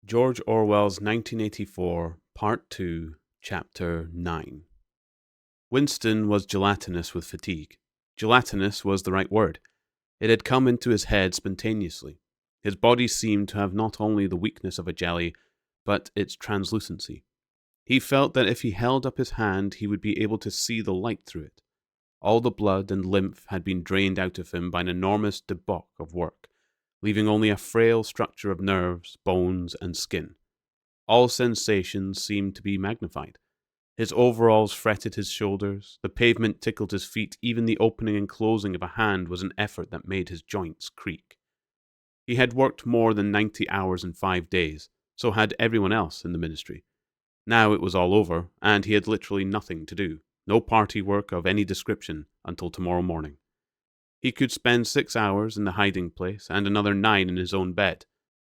George Orwell's 1984, Part 2, Chapter 9. Winston was gelatinous with fatigue. Gelatinous was the right word. It had come into his head spontaneously. His body seemed to have not only the weakness of a jelly, but its translucency. He felt that if he held up his hand, he would be able to see the light through it. All the blood and lymph had been drained out of him by an enormous debauch of work, leaving only a frail structure of nerves, bones, and skin. All sensations seemed to be magnified. His overalls fretted his shoulders, the pavement tickled his feet, even the opening and closing of a hand was an effort that made his joints creak. He had worked more than 90 hours in 5 days, so had everyone else in the ministry. Now it was all over, and he had literally nothing to do, no party work of any description until tomorrow morning. He could spend 6 hours in the hiding place and another 9 in his own bed.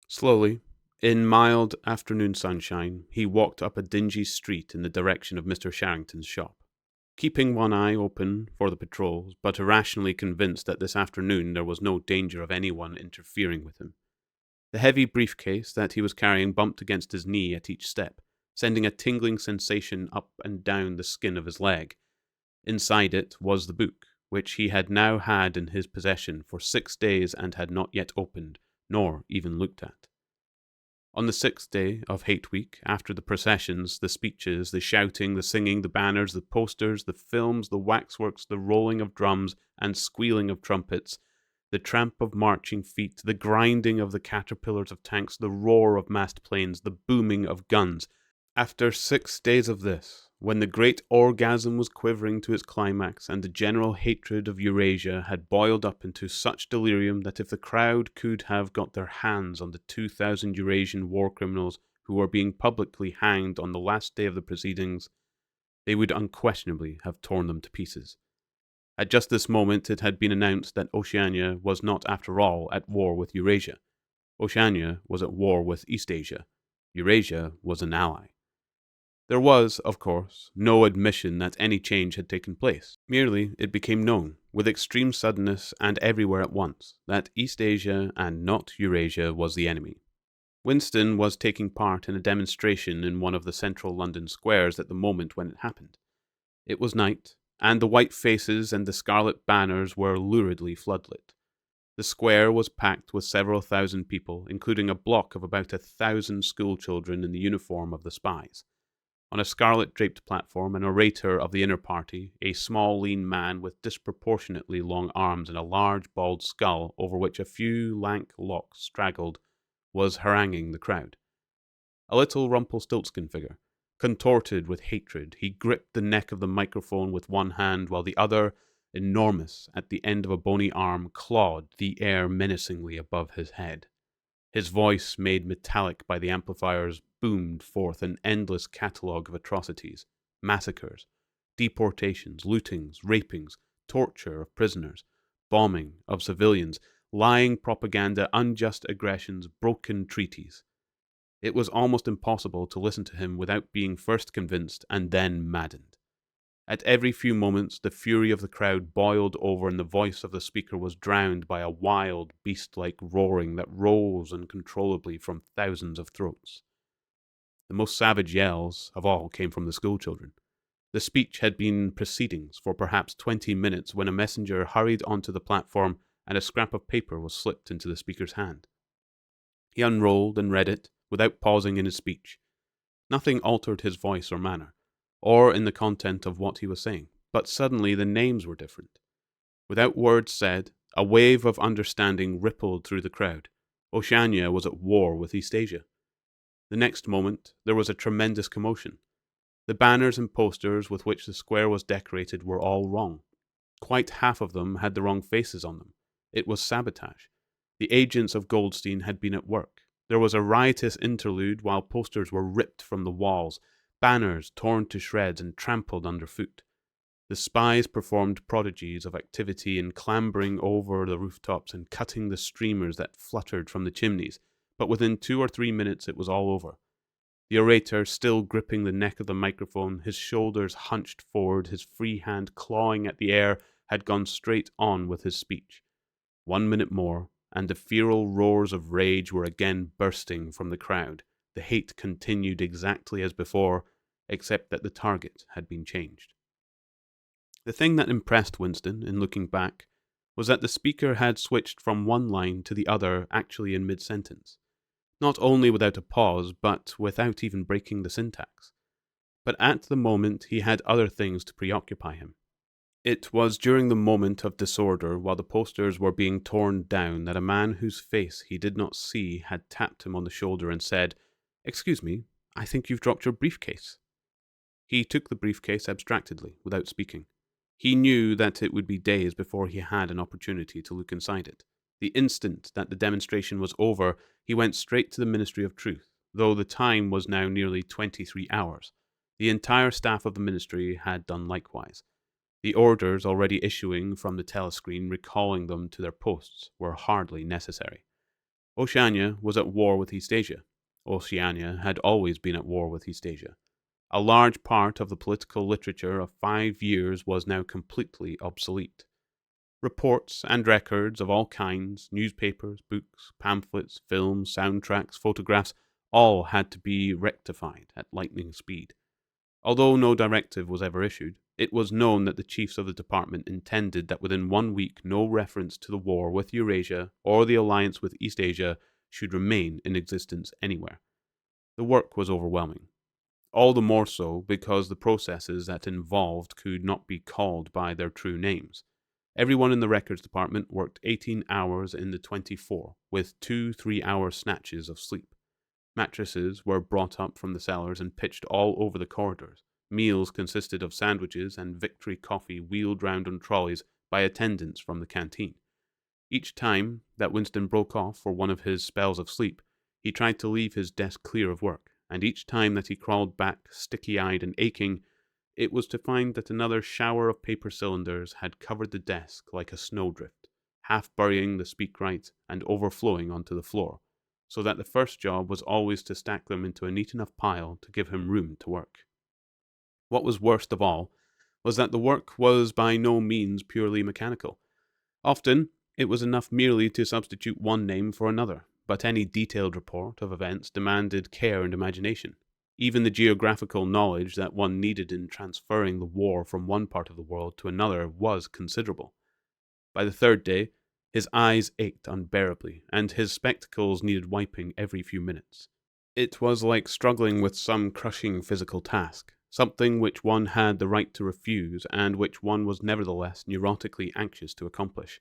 Slowly, in mild afternoon sunshine, he walked up a dingy street in the direction of Mr. Sharrington's shop, keeping one eye open for the patrols, but irrationally convinced that this afternoon there was no danger of anyone interfering with him. The heavy briefcase that he was carrying bumped against his knee at each step, sending a tingling sensation up and down the skin of his leg. Inside it was the book, which he had now had in his possession for 6 days and had not yet opened, nor even looked at. On the 6th day of Hate Week, after the processions, the speeches, the shouting, the singing, the banners, the posters, the films, the waxworks, the rolling of drums and squealing of trumpets, the tramp of marching feet, the grinding of the caterpillars of tanks, the roar of massed planes, the booming of guns. After 6 days of this, when the great orgasm was quivering to its climax and the general hatred of Eurasia had boiled up into such delirium that if the crowd could have got their hands on the 2,000 Eurasian war criminals who were being publicly hanged on the last day of the proceedings, they would unquestionably have torn them to pieces. At just this moment it had been announced that Oceania was not after all at war with Eurasia. Oceania was at war with Eastasia. Eurasia was an ally. There was, of course, no admission that any change had taken place. Merely it became known, with extreme suddenness and everywhere at once, that Eastasia and not Eurasia was the enemy. Winston was taking part in a demonstration in one of the central London squares at the moment when it happened. It was night, and the white faces and the scarlet banners were luridly floodlit. The square was packed with several thousand people, including a block of about 1,000 schoolchildren in the uniform of the spies. On a scarlet-draped platform, an orator of the inner party, a small, lean man with disproportionately long arms and a large, bald skull over which a few lank locks straggled, was haranguing the crowd. A little Rumpelstiltskin figure, contorted with hatred, he gripped the neck of the microphone with one hand while the other, enormous at the end of a bony arm, clawed the air menacingly above his head. His voice, made metallic by the amplifiers, boomed forth an endless catalogue of atrocities, massacres, deportations, lootings, rapings, torture of prisoners, bombing of civilians, lying propaganda, unjust aggressions, broken treaties. It was almost impossible to listen to him without being first convinced and then maddened. At every few moments, the fury of the crowd boiled over and the voice of the speaker was drowned by a wild, beast-like roaring that rose uncontrollably from thousands of throats. The most savage yells of all came from the schoolchildren. The speech had been proceedings for perhaps 20 minutes when a messenger hurried onto the platform and a scrap of paper was slipped into the speaker's hand. He unrolled and read it without pausing in his speech. Nothing altered his voice or manner, or in the content of what he was saying, but suddenly the names were different. Without words said, a wave of understanding rippled through the crowd. Oceania was at war with Eastasia. The next moment, there was a tremendous commotion. The banners and posters with which the square was decorated were all wrong. Quite half of them had the wrong faces on them. It was sabotage. The agents of Goldstein had been at work. There was a riotous interlude while posters were ripped from the walls, banners torn to shreds and trampled underfoot. The spies performed prodigies of activity in clambering over the rooftops and cutting the streamers that fluttered from the chimneys, but within 2 or 3 minutes it was all over. The orator, still gripping the neck of the microphone, his shoulders hunched forward, his free hand clawing at the air, had gone straight on with his speech. 1 minute more, and the feral roars of rage were again bursting from the crowd, The hate continued exactly as before, except that the target had been changed. The thing that impressed Winston, in looking back, was that the speaker had switched from one line to the other actually in mid-sentence, not only without a pause, but without even breaking the syntax. But at the moment he had other things to preoccupy him. It was during the moment of disorder, while the posters were being torn down, that a man whose face he did not see had tapped him on the shoulder and said, "Excuse me, I think you've dropped your briefcase." He took the briefcase abstractedly, without speaking. He knew that it would be days before he had an opportunity to look inside it. The instant that the demonstration was over, he went straight to the Ministry of Truth, though the time was now nearly 23 hours. The entire staff of the ministry had done likewise. The orders already issuing from the telescreen recalling them to their posts were hardly necessary. Oceania was at war with Eastasia. Oceania had always been at war with Eastasia. A large part of the political literature of 5 years was now completely obsolete. Reports and records of all kinds, newspapers, books, pamphlets, films, soundtracks, photographs, all had to be rectified at lightning speed. Although no directive was ever issued, it was known that the chiefs of the department intended that within 1 week no reference to the war with Eurasia or the alliance with Eastasia should remain in existence anywhere. The work was overwhelming. All the more so because the processes that involved could not be called by their true names. Everyone in the records department worked 18 hours in the 24, with 2 3-hour snatches of sleep. Mattresses were brought up from the cellars and pitched all over the corridors. Meals consisted of sandwiches and Victory coffee wheeled round on trolleys by attendants from the canteen. Each time that Winston broke off for one of his spells of sleep, he tried to leave his desk clear of work, and each time that he crawled back, sticky-eyed and aching, it was to find that another shower of paper cylinders had covered the desk like a snowdrift, half burying the speakwrite and overflowing onto the floor, so that the first job was always to stack them into a neat enough pile to give him room to work. What was worst of all was that the work was by no means purely mechanical. Often, it was enough merely to substitute one name for another, but any detailed report of events demanded care and imagination. Even the geographical knowledge that one needed in transferring the war from one part of the world to another was considerable. By the third day, his eyes ached unbearably, and his spectacles needed wiping every few minutes. It was like struggling with some crushing physical task, something which one had the right to refuse, and which one was nevertheless neurotically anxious to accomplish.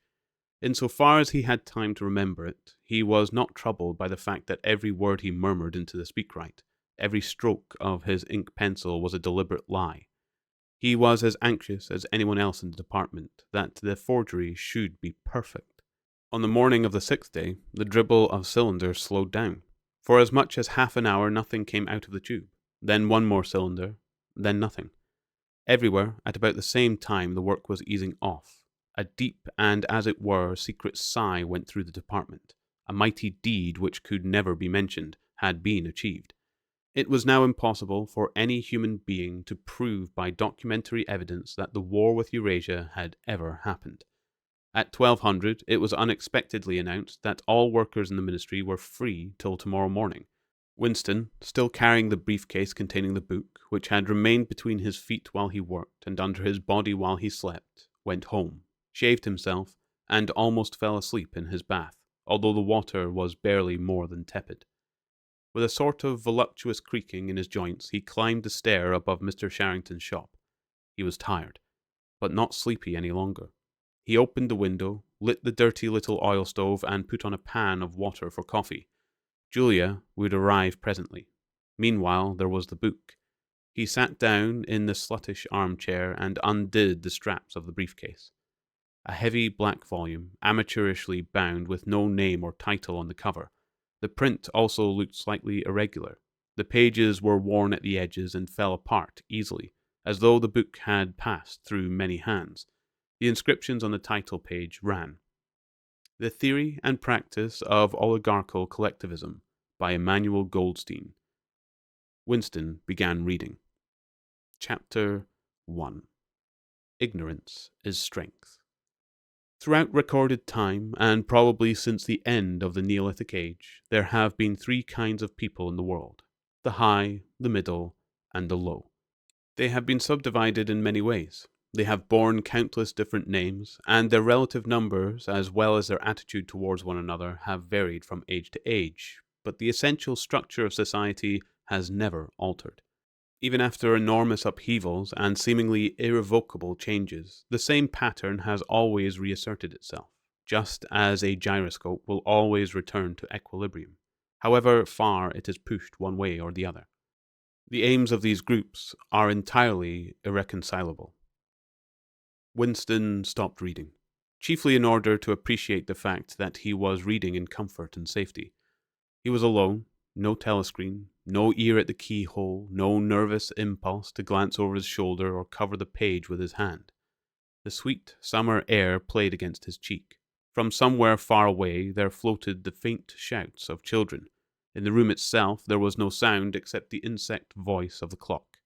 Insofar as he had time to remember it, he was not troubled by the fact that every word he murmured into the speakwrite, every stroke of his ink pencil was a deliberate lie. He was as anxious as anyone else in the department that the forgery should be perfect. On the morning of the 6th day, the dribble of cylinders slowed down. For as much as half an hour nothing came out of the tube, then one more cylinder, then nothing. Everywhere, at about the same time, the work was easing off. A deep and, as it were, secret sigh went through the department. A mighty deed which could never be mentioned had been achieved. It was now impossible for any human being to prove by documentary evidence that the war with Eurasia had ever happened. At 1200, it was unexpectedly announced that all workers in the ministry were free till tomorrow morning. Winston, still carrying the briefcase containing the book, which had remained between his feet while he worked and under his body while he slept, went home, shaved himself, and almost fell asleep in his bath, although the water was barely more than tepid. With a sort of voluptuous creaking in his joints, he climbed the stair above Mr. Sharrington's shop. He was tired, but not sleepy any longer. He opened the window, lit the dirty little oil stove, and put on a pan of water for coffee. Julia would arrive presently. Meanwhile, there was the book. He sat down in the sluttish armchair and undid the straps of the briefcase. A heavy black volume, amateurishly bound with no name or title on the cover. The print also looked slightly irregular. The pages were worn at the edges and fell apart easily, as though the book had passed through many hands. The inscriptions on the title page ran, "The Theory and Practice of Oligarchical Collectivism by Emmanuel Goldstein." Winston began reading. Chapter 1. Ignorance is Strength. Throughout recorded time, and probably since the end of the Neolithic Age, there have been 3 kinds of people in the world: the high, the middle, and the low. They have been subdivided in many ways. They have borne countless different names, and their relative numbers, as well as their attitude towards one another, have varied from age to age, but the essential structure of society has never altered. Even after enormous upheavals and seemingly irrevocable changes, the same pattern has always reasserted itself, just as a gyroscope will always return to equilibrium, however far it is pushed one way or the other. The aims of these groups are entirely irreconcilable. Winston stopped reading, chiefly in order to appreciate the fact that he was reading in comfort and safety. He was alone, no telescreen, no ear at the keyhole, no nervous impulse to glance over his shoulder or cover the page with his hand. The sweet summer air played against his cheek. From somewhere far away there floated the faint shouts of children. In the room itself there was no sound except the insect voice of the clock.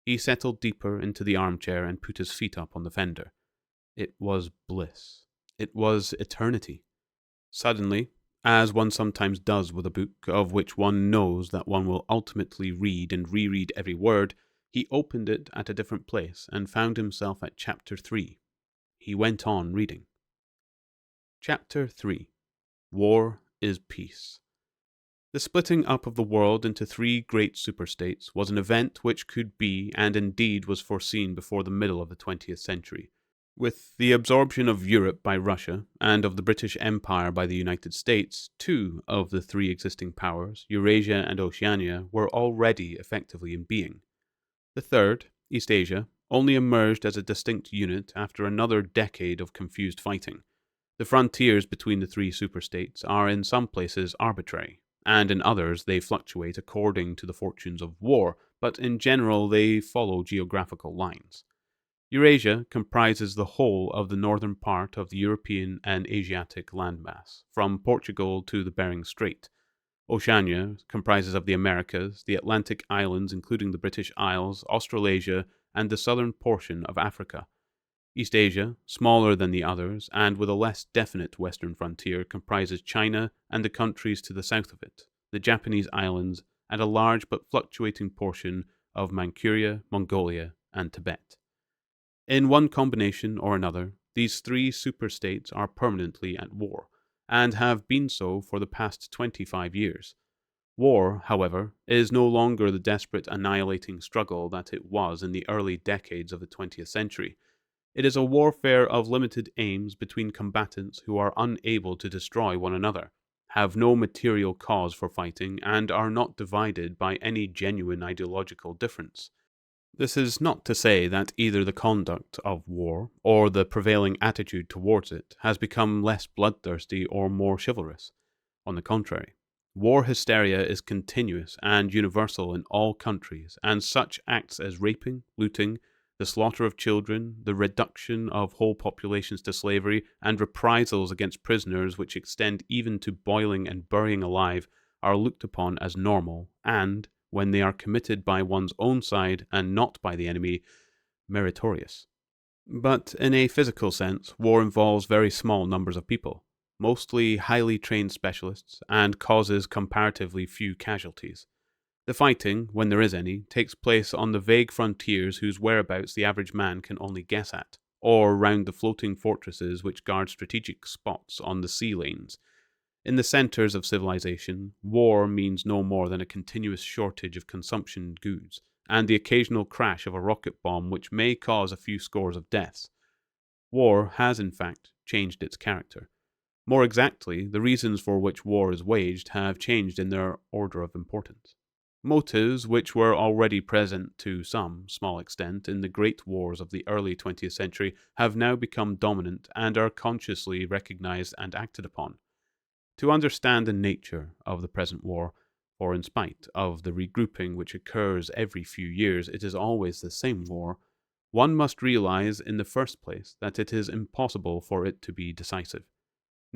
He settled deeper into the armchair and put his feet up on the fender. It was bliss. It was eternity. Suddenly, as one sometimes does with a book of which one knows that one will ultimately read and reread every word, he opened it at a different place and found himself at Chapter 3. He went on reading. Chapter 3. War is Peace. The splitting up of the world into three great superstates was an event which could be, and indeed was foreseen before the middle of the 20th century. With the absorption of Europe by Russia and of the British Empire by the United States, two of the three existing powers, Eurasia and Oceania, were already effectively in being. The third, East Asia, only emerged as a distinct unit after another decade of confused fighting. The frontiers between the three superstates are in some places arbitrary, and in others they fluctuate according to the fortunes of war, but in general they follow geographical lines. Eurasia comprises the whole of the northern part of the European and Asiatic landmass, from Portugal to the Bering Strait. Oceania comprises of the Americas, the Atlantic islands including the British Isles, Australasia, and the southern portion of Africa. East Asia, smaller than the others, and with a less definite western frontier, comprises China and the countries to the south of it, the Japanese islands, and a large but fluctuating portion of Manchuria, Mongolia, and Tibet. In one combination or another, these three superstates are permanently at war, and have been so for the past 25 years. War, however, is no longer the desperate annihilating struggle that it was in the early decades of the 20th century. It is a warfare of limited aims between combatants who are unable to destroy one another, have no material cause for fighting, and are not divided by any genuine ideological difference. This is not to say that either the conduct of war or the prevailing attitude towards it has become less bloodthirsty or more chivalrous. On the contrary, war hysteria is continuous and universal in all countries, and such acts as raping, looting, the slaughter of children, the reduction of whole populations to slavery, and reprisals against prisoners which extend even to boiling and burying alive are looked upon as normal and, when they are committed by one's own side and not by the enemy, meritorious. But in a physical sense, war involves very small numbers of people, mostly highly trained specialists, and causes comparatively few casualties. The fighting, when there is any, takes place on the vague frontiers whose whereabouts the average man can only guess at, or round the floating fortresses which guard strategic spots on the sea lanes. In the centers of civilization, war means no more than a continuous shortage of consumption goods, and the occasional crash of a rocket bomb which may cause a few scores of deaths. War has, in fact, changed its character. More exactly, the reasons for which war is waged have changed in their order of importance. Motives which were already present to some small extent in the great wars of the early 20th century have now become dominant and are consciously recognized and acted upon. To understand the nature of the present war, for in spite of the regrouping which occurs every few years, it is always the same war, one must realize in the first place that it is impossible for it to be decisive.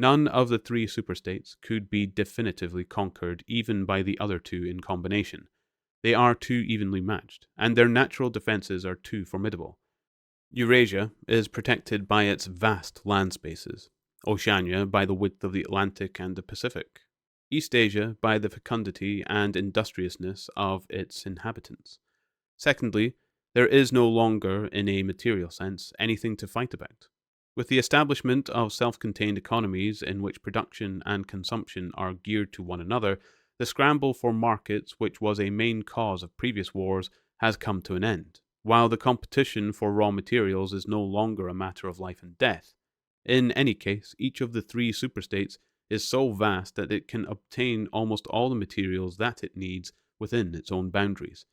None of the three superstates could be definitively conquered even by the other two in combination. They are too evenly matched, and their natural defenses are too formidable. Eurasia is protected by its vast land spaces, Oceania by the width of the Atlantic and the Pacific. East Asia by the fecundity and industriousness of its inhabitants. Secondly, there is no longer, in a material sense, anything to fight about. With the establishment of self contained economies in which production and consumption are geared to one another, the scramble for markets, which was a main cause of previous wars, has come to an end, while the competition for raw materials is no longer a matter of life and death. In any case, each of the three superstates is so vast that it can obtain almost all the materials that it needs within its own boundaries.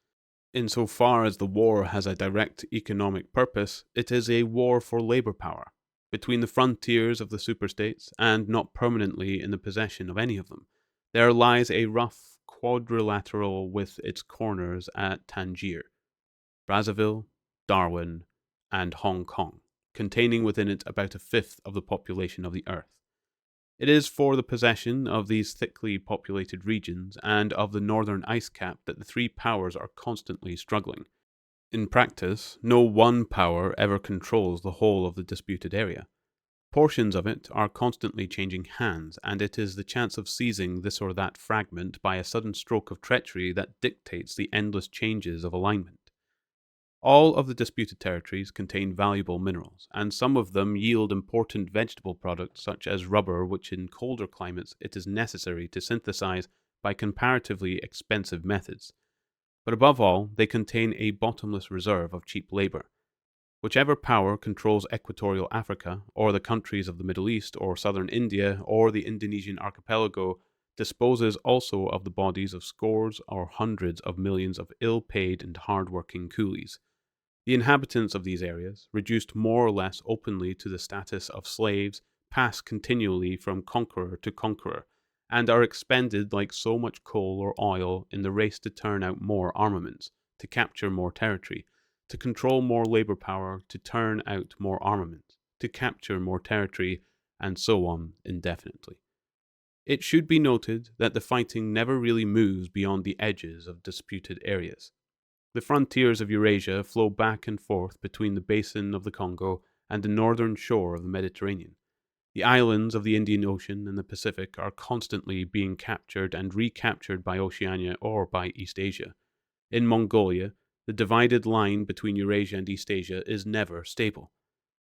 Insofar as the war has a direct economic purpose, it is a war for labor power, between the frontiers of the superstates, and not permanently in the possession of any of them. There lies a rough quadrilateral with its corners at Tangier, Brazzaville, Darwin, and Hong Kong, containing within it about a fifth of the population of the earth. It is for the possession of these thickly populated regions and of the northern ice cap that the three powers are constantly struggling. In practice, no one power ever controls the whole of the disputed area. Portions of it are constantly changing hands, and it is the chance of seizing this or that fragment by a sudden stroke of treachery that dictates the endless changes of alignment. All of the disputed territories contain valuable minerals, and some of them yield important vegetable products such as rubber, which in colder climates it is necessary to synthesize by comparatively expensive methods. But above all, they contain a bottomless reserve of cheap labor. Whichever power controls equatorial Africa, or the countries of the Middle East, or southern India, or the Indonesian archipelago, disposes also of the bodies of scores or hundreds of millions of ill-paid and hard-working coolies. The inhabitants of these areas, reduced more or less openly to the status of slaves, pass continually from conqueror to conqueror, and are expended like so much coal or oil in the race to turn out more armaments, to capture more territory, to control more labor power, to turn out more armaments, to capture more territory, and so on indefinitely. It should be noted that the fighting never really moves beyond the edges of disputed areas. The frontiers of Eurasia flow back and forth between the basin of the Congo and the northern shore of the Mediterranean. The islands of the Indian Ocean and the Pacific are constantly being captured and recaptured by Oceania or by East Asia. In Mongolia, the divided line between Eurasia and East Asia is never stable.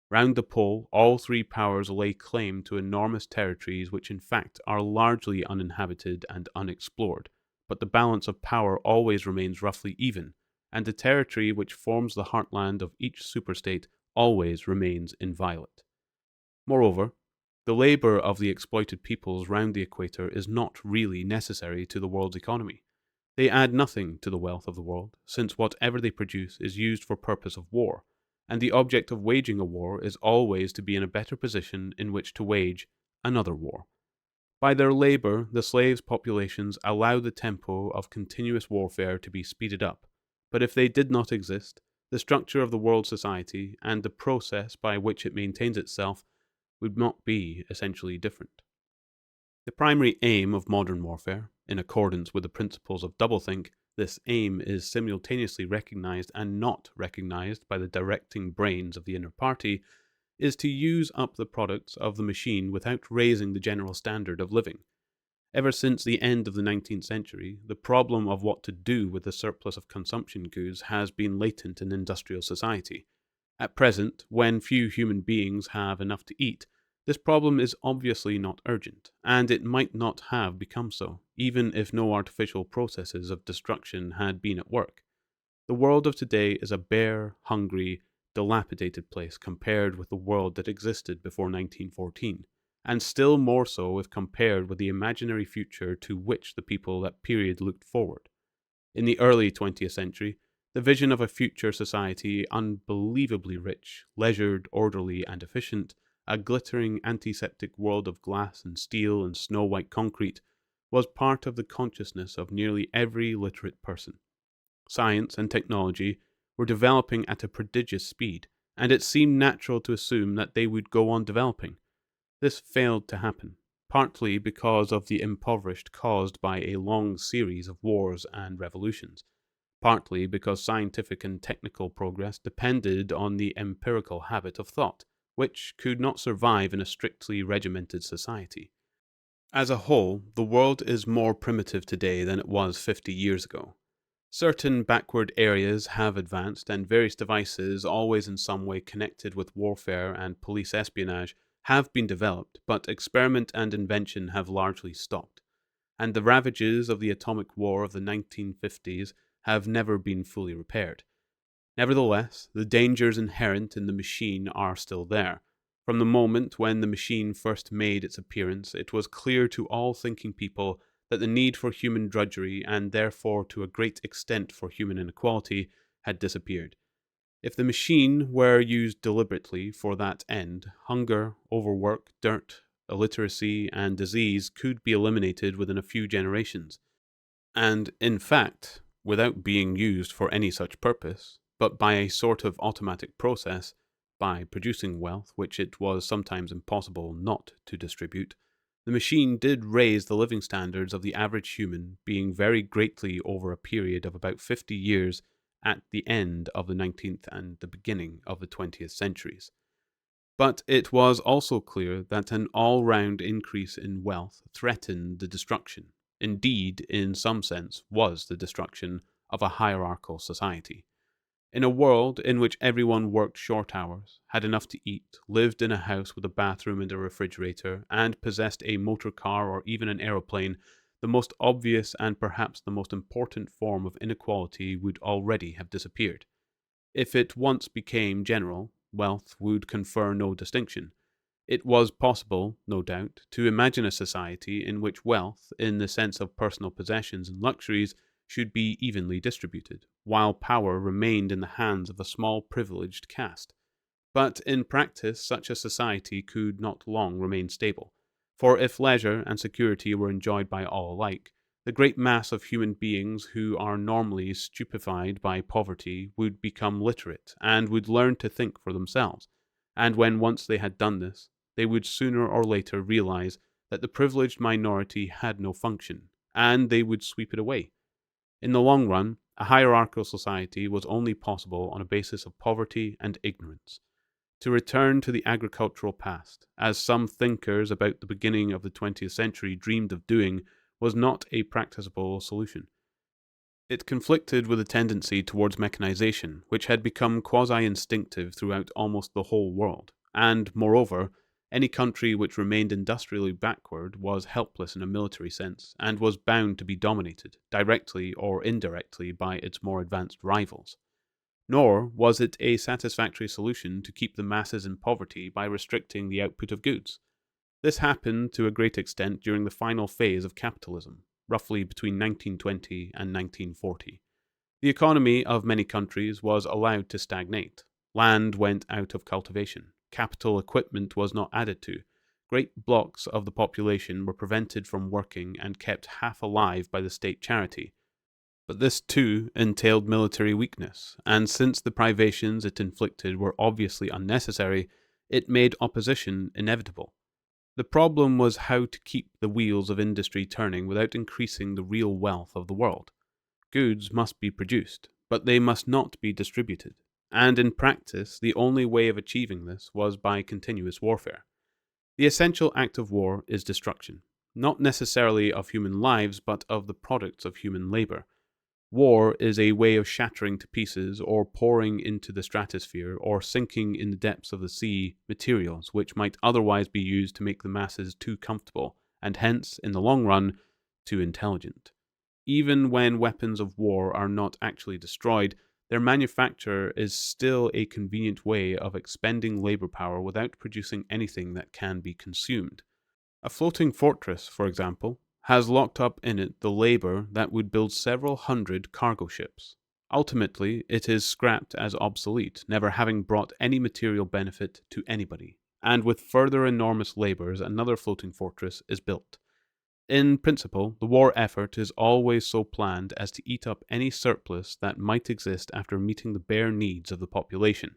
Round the pole, all three powers lay claim to enormous territories which in fact are largely uninhabited and unexplored, but the balance of power always remains roughly even, and the territory which forms the heartland of each superstate always remains inviolate. Moreover, the labor of the exploited peoples round the equator is not really necessary to the world's economy. They add nothing to the wealth of the world, since whatever they produce is used for purpose of war, and the object of waging a war is always to be in a better position in which to wage another war. By their labor, the slaves' populations allow the tempo of continuous warfare to be speeded up, but if they did not exist, the structure of the world society and the process by which it maintains itself would not be essentially different. The primary aim of modern warfare, in accordance with the principles of doublethink, this aim is simultaneously recognized and not recognized by the directing brains of the inner party, is to use up the products of the machine without raising the general standard of living. Ever since the end of the 19th century, the problem of what to do with the surplus of consumption goods has been latent in industrial society. At present, when few human beings have enough to eat, this problem is obviously not urgent, and it might not have become so, even if no artificial processes of destruction had been at work. The world of today is a bare, hungry, dilapidated place compared with the world that existed before 1914. And still more so if compared with the imaginary future to which the people that period looked forward. In the early 20th century, the vision of a future society unbelievably rich, leisured, orderly, and efficient, a glittering antiseptic world of glass and steel and snow-white concrete, was part of the consciousness of nearly every literate person. Science and technology were developing at a prodigious speed, and it seemed natural to assume that they would go on developing. This failed to happen, partly because of the impoverished caused by a long series of wars and revolutions, partly because scientific and technical progress depended on the empirical habit of thought, which could not survive in a strictly regimented society. As a whole, the world is more primitive today than it was 50 years ago. Certain backward areas have advanced, and various devices, always in some way connected with warfare and police espionage, have been developed, but experiment and invention have largely stopped, and the ravages of the atomic war of the 1950s have never been fully repaired. Nevertheless, the dangers inherent in the machine are still there. From the moment when the machine first made its appearance, it was clear to all thinking people that the need for human drudgery, and therefore to a great extent for human inequality, had disappeared. If the machine were used deliberately for that end, hunger, overwork, dirt, illiteracy, and disease could be eliminated within a few generations. And, in fact, without being used for any such purpose, but by a sort of automatic process, by producing wealth which it was sometimes impossible not to distribute, the machine did raise the living standards of the average human being very greatly over a period of about 50 years at the end of the 19th and the beginning of the 20th centuries. But it was also clear that an all-round increase in wealth threatened the destruction, indeed, in some sense, was the destruction of a hierarchical society. In a world in which everyone worked short hours, had enough to eat, lived in a house with a bathroom and a refrigerator, and possessed a motor car or even an aeroplane, the most obvious and perhaps the most important form of inequality would already have disappeared. If it once became general, wealth would confer no distinction. It was possible, no doubt, to imagine a society in which wealth, in the sense of personal possessions and luxuries, should be evenly distributed, while power remained in the hands of a small privileged caste. But in practice, such a society could not long remain stable, for if leisure and security were enjoyed by all alike, the great mass of human beings who are normally stupefied by poverty would become literate and would learn to think for themselves, and when once they had done this, they would sooner or later realize that the privileged minority had no function, and they would sweep it away. In the long run, a hierarchical society was only possible on a basis of poverty and ignorance. To return to the agricultural past, as some thinkers about the beginning of the 20th century dreamed of doing, was not a practicable solution. It conflicted with a tendency towards mechanization, which had become quasi-instinctive throughout almost the whole world, and, moreover, any country which remained industrially backward was helpless in a military sense, and was bound to be dominated, directly or indirectly, by its more advanced rivals. Nor was it a satisfactory solution to keep the masses in poverty by restricting the output of goods. This happened to a great extent during the final phase of capitalism, roughly between 1920 and 1940. The economy of many countries was allowed to stagnate. Land went out of cultivation. Capital equipment was not added to. Great blocks of the population were prevented from working and kept half alive by the state charity. But this too entailed military weakness, and since the privations it inflicted were obviously unnecessary, it made opposition inevitable. The problem was how to keep the wheels of industry turning without increasing the real wealth of the world. Goods must be produced, but they must not be distributed, and in practice the only way of achieving this was by continuous warfare. The essential act of war is destruction, not necessarily of human lives, but of the products of human labor. War is a way of shattering to pieces, or pouring into the stratosphere, or sinking in the depths of the sea materials which might otherwise be used to make the masses too comfortable, and hence, in the long run, too intelligent. Even when weapons of war are not actually destroyed, their manufacture is still a convenient way of expending labor power without producing anything that can be consumed. A floating fortress, for example, has locked up in it the labor that would build several hundred cargo ships. Ultimately, it is scrapped as obsolete, never having brought any material benefit to anybody, and with further enormous labors another floating fortress is built. In principle, the war effort is always so planned as to eat up any surplus that might exist after meeting the bare needs of the population.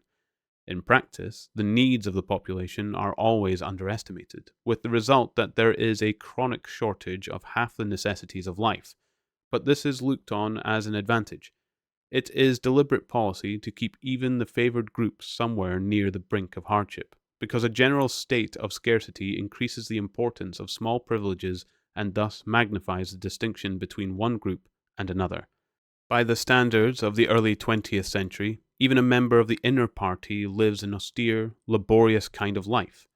In practice, the needs of the population are always underestimated, with the result that there is a chronic shortage of half the necessities of life. But this is looked on as an advantage. It is deliberate policy to keep even the favored groups somewhere near the brink of hardship, because a general state of scarcity increases the importance of small privileges and thus magnifies the distinction between one group and another. By the standards of the early 20th century, even a member of the inner party lives an austere, laborious kind of life.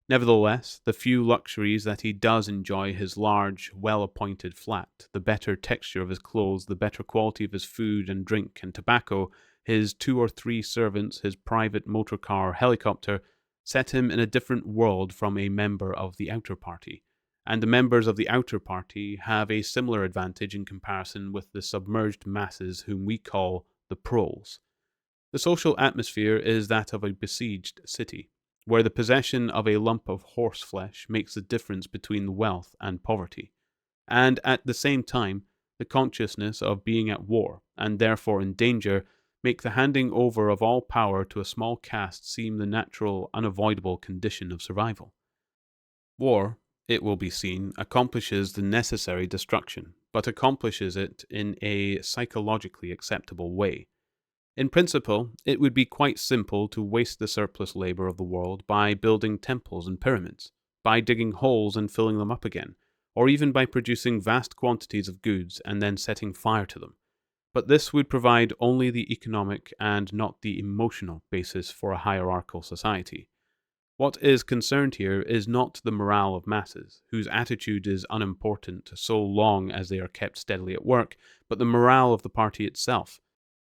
Nevertheless, the few luxuries that he does enjoy, his large, well-appointed flat, the better texture of his clothes, the better quality of his food and drink and tobacco, his 2 or 3 servants, his private motor car or helicopter, set him in a different world from a member of the outer party. And the members of the outer party have a similar advantage in comparison with the submerged masses whom we call the proles. The social atmosphere is that of a besieged city, where the possession of a lump of horseflesh makes the difference between wealth and poverty, and at the same time, the consciousness of being at war, and therefore in danger, make the handing over of all power to a small caste seem the natural, unavoidable condition of survival. War, it will be seen, accomplishes the necessary destruction, but accomplishes it in a psychologically acceptable way. In principle, it would be quite simple to waste the surplus labor of the world by building temples and pyramids, by digging holes and filling them up again, or even by producing vast quantities of goods and then setting fire to them. But this would provide only the economic and not the emotional basis for a hierarchical society. What is concerned here is not the morale of masses, whose attitude is unimportant so long as they are kept steadily at work, but the morale of the party itself.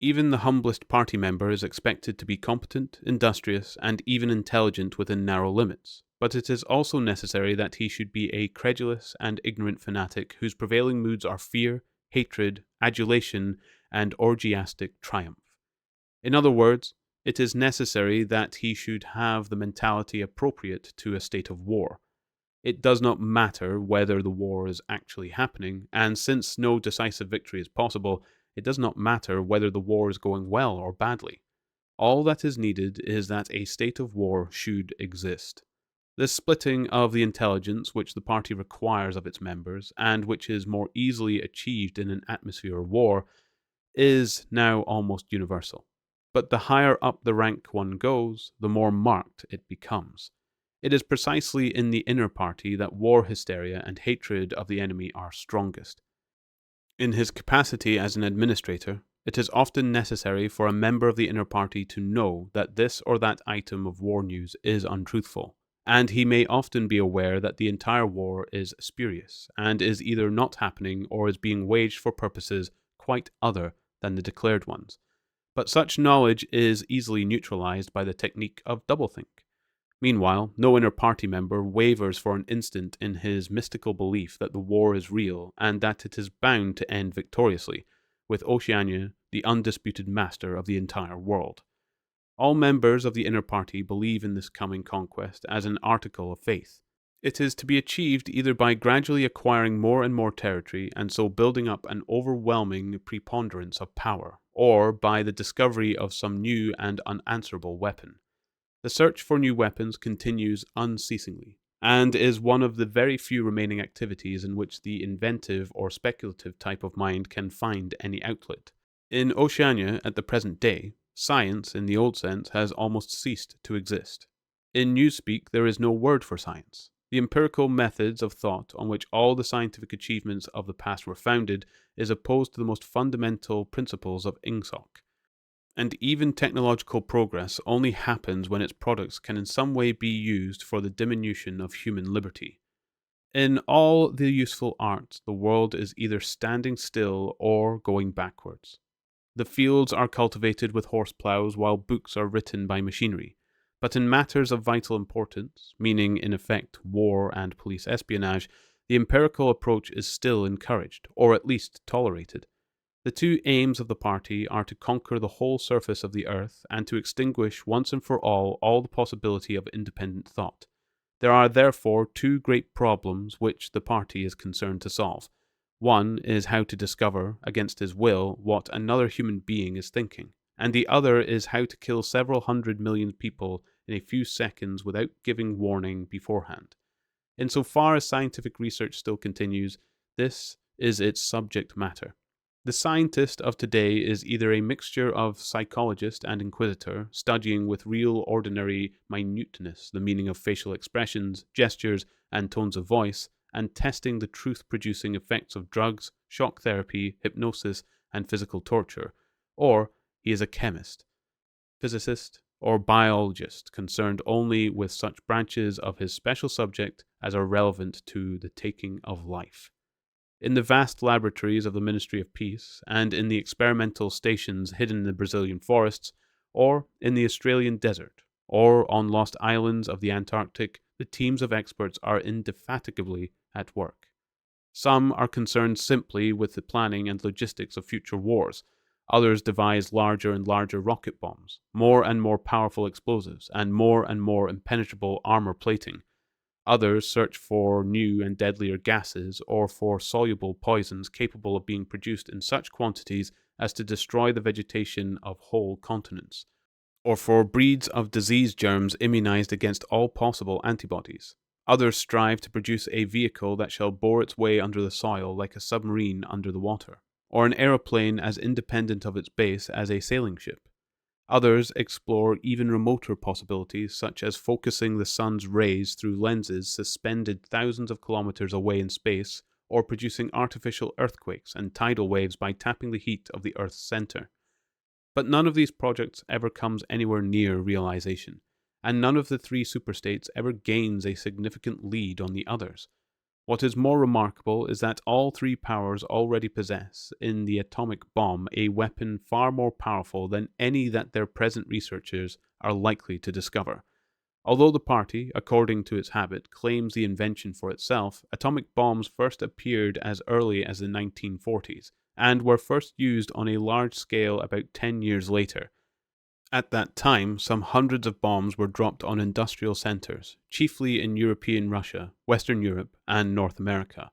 Even the humblest party member is expected to be competent, industrious, and even intelligent within narrow limits, but it is also necessary that he should be a credulous and ignorant fanatic whose prevailing moods are fear, hatred, adulation, and orgiastic triumph. In other words, it is necessary that he should have the mentality appropriate to a state of war. It does not matter whether the war is actually happening, and since no decisive victory is possible, it does not matter whether the war is going well or badly. All that is needed is that a state of war should exist. This splitting of the intelligence which the party requires of its members, and which is more easily achieved in an atmosphere of war, is now almost universal. But the higher up the rank one goes, the more marked it becomes. It is precisely in the inner party that war hysteria and hatred of the enemy are strongest. In his capacity as an administrator, it is often necessary for a member of the inner party to know that this or that item of war news is untruthful, and he may often be aware that the entire war is spurious, and is either not happening or is being waged for purposes quite other than the declared ones. But such knowledge is easily neutralized by the technique of doublethink. Meanwhile, no inner party member wavers for an instant in his mystical belief that the war is real and that it is bound to end victoriously, with Oceania the undisputed master of the entire world. All members of the inner party believe in this coming conquest as an article of faith. It is to be achieved either by gradually acquiring more and more territory and so building up an overwhelming preponderance of power, or by the discovery of some new and unanswerable weapon. The search for new weapons continues unceasingly, and is one of the very few remaining activities in which the inventive or speculative type of mind can find any outlet. In Oceania at the present day, science, in the old sense, has almost ceased to exist. In newspeak there is no word for science. The empirical methods of thought on which all the scientific achievements of the past were founded is opposed to the most fundamental principles of Ingsoc. And even technological progress only happens when its products can in some way be used for the diminution of human liberty. In all the useful arts, the world is either standing still or going backwards. The fields are cultivated with horse ploughs while books are written by machinery. But in matters of vital importance, meaning in effect war and police espionage, the empirical approach is still encouraged, or at least tolerated. The two aims of the party are to conquer the whole surface of the earth and to extinguish once and for all the possibility of independent thought. There are therefore two great problems which the party is concerned to solve. One is how to discover, against his will, what another human being is thinking, and the other is how to kill several 100 million people in a few seconds without giving warning beforehand. Insofar as scientific research still continues, this is its subject matter. The scientist of today is either a mixture of psychologist and inquisitor, studying with real ordinary minuteness the meaning of facial expressions, gestures, and tones of voice, and testing the truth-producing effects of drugs, shock therapy, hypnosis, and physical torture, or he is a chemist, physicist, or biologist concerned only with such branches of his special subject as are relevant to the taking of life. In the vast laboratories of the Ministry of Peace, and in the experimental stations hidden in the Brazilian forests, or in the Australian desert, or on lost islands of the Antarctic, the teams of experts are indefatigably at work. Some are concerned simply with the planning and logistics of future wars. Others devise larger and larger rocket bombs, more and more powerful explosives, and more impenetrable armor plating. Others search for new and deadlier gases or for soluble poisons capable of being produced in such quantities as to destroy the vegetation of whole continents, or for breeds of disease germs immunized against all possible antibodies. Others strive to produce a vehicle that shall bore its way under the soil like a submarine under the water, or an aeroplane as independent of its base as a sailing ship. Others explore even remoter possibilities, such as focusing the sun's rays through lenses suspended thousands of kilometers away in space, or producing artificial earthquakes and tidal waves by tapping the heat of the Earth's center. But none of these projects ever comes anywhere near realization, and none of the three superstates ever gains a significant lead on the others. What is more remarkable is that all three powers already possess in the atomic bomb a weapon far more powerful than any that their present researchers are likely to discover. Although the party, according to its habit, claims the invention for itself, atomic bombs first appeared as early as the 1940s, and were first used on a large scale about 10 years later. At that time, some hundreds of bombs were dropped on industrial centers, chiefly in European Russia, Western Europe, and North America.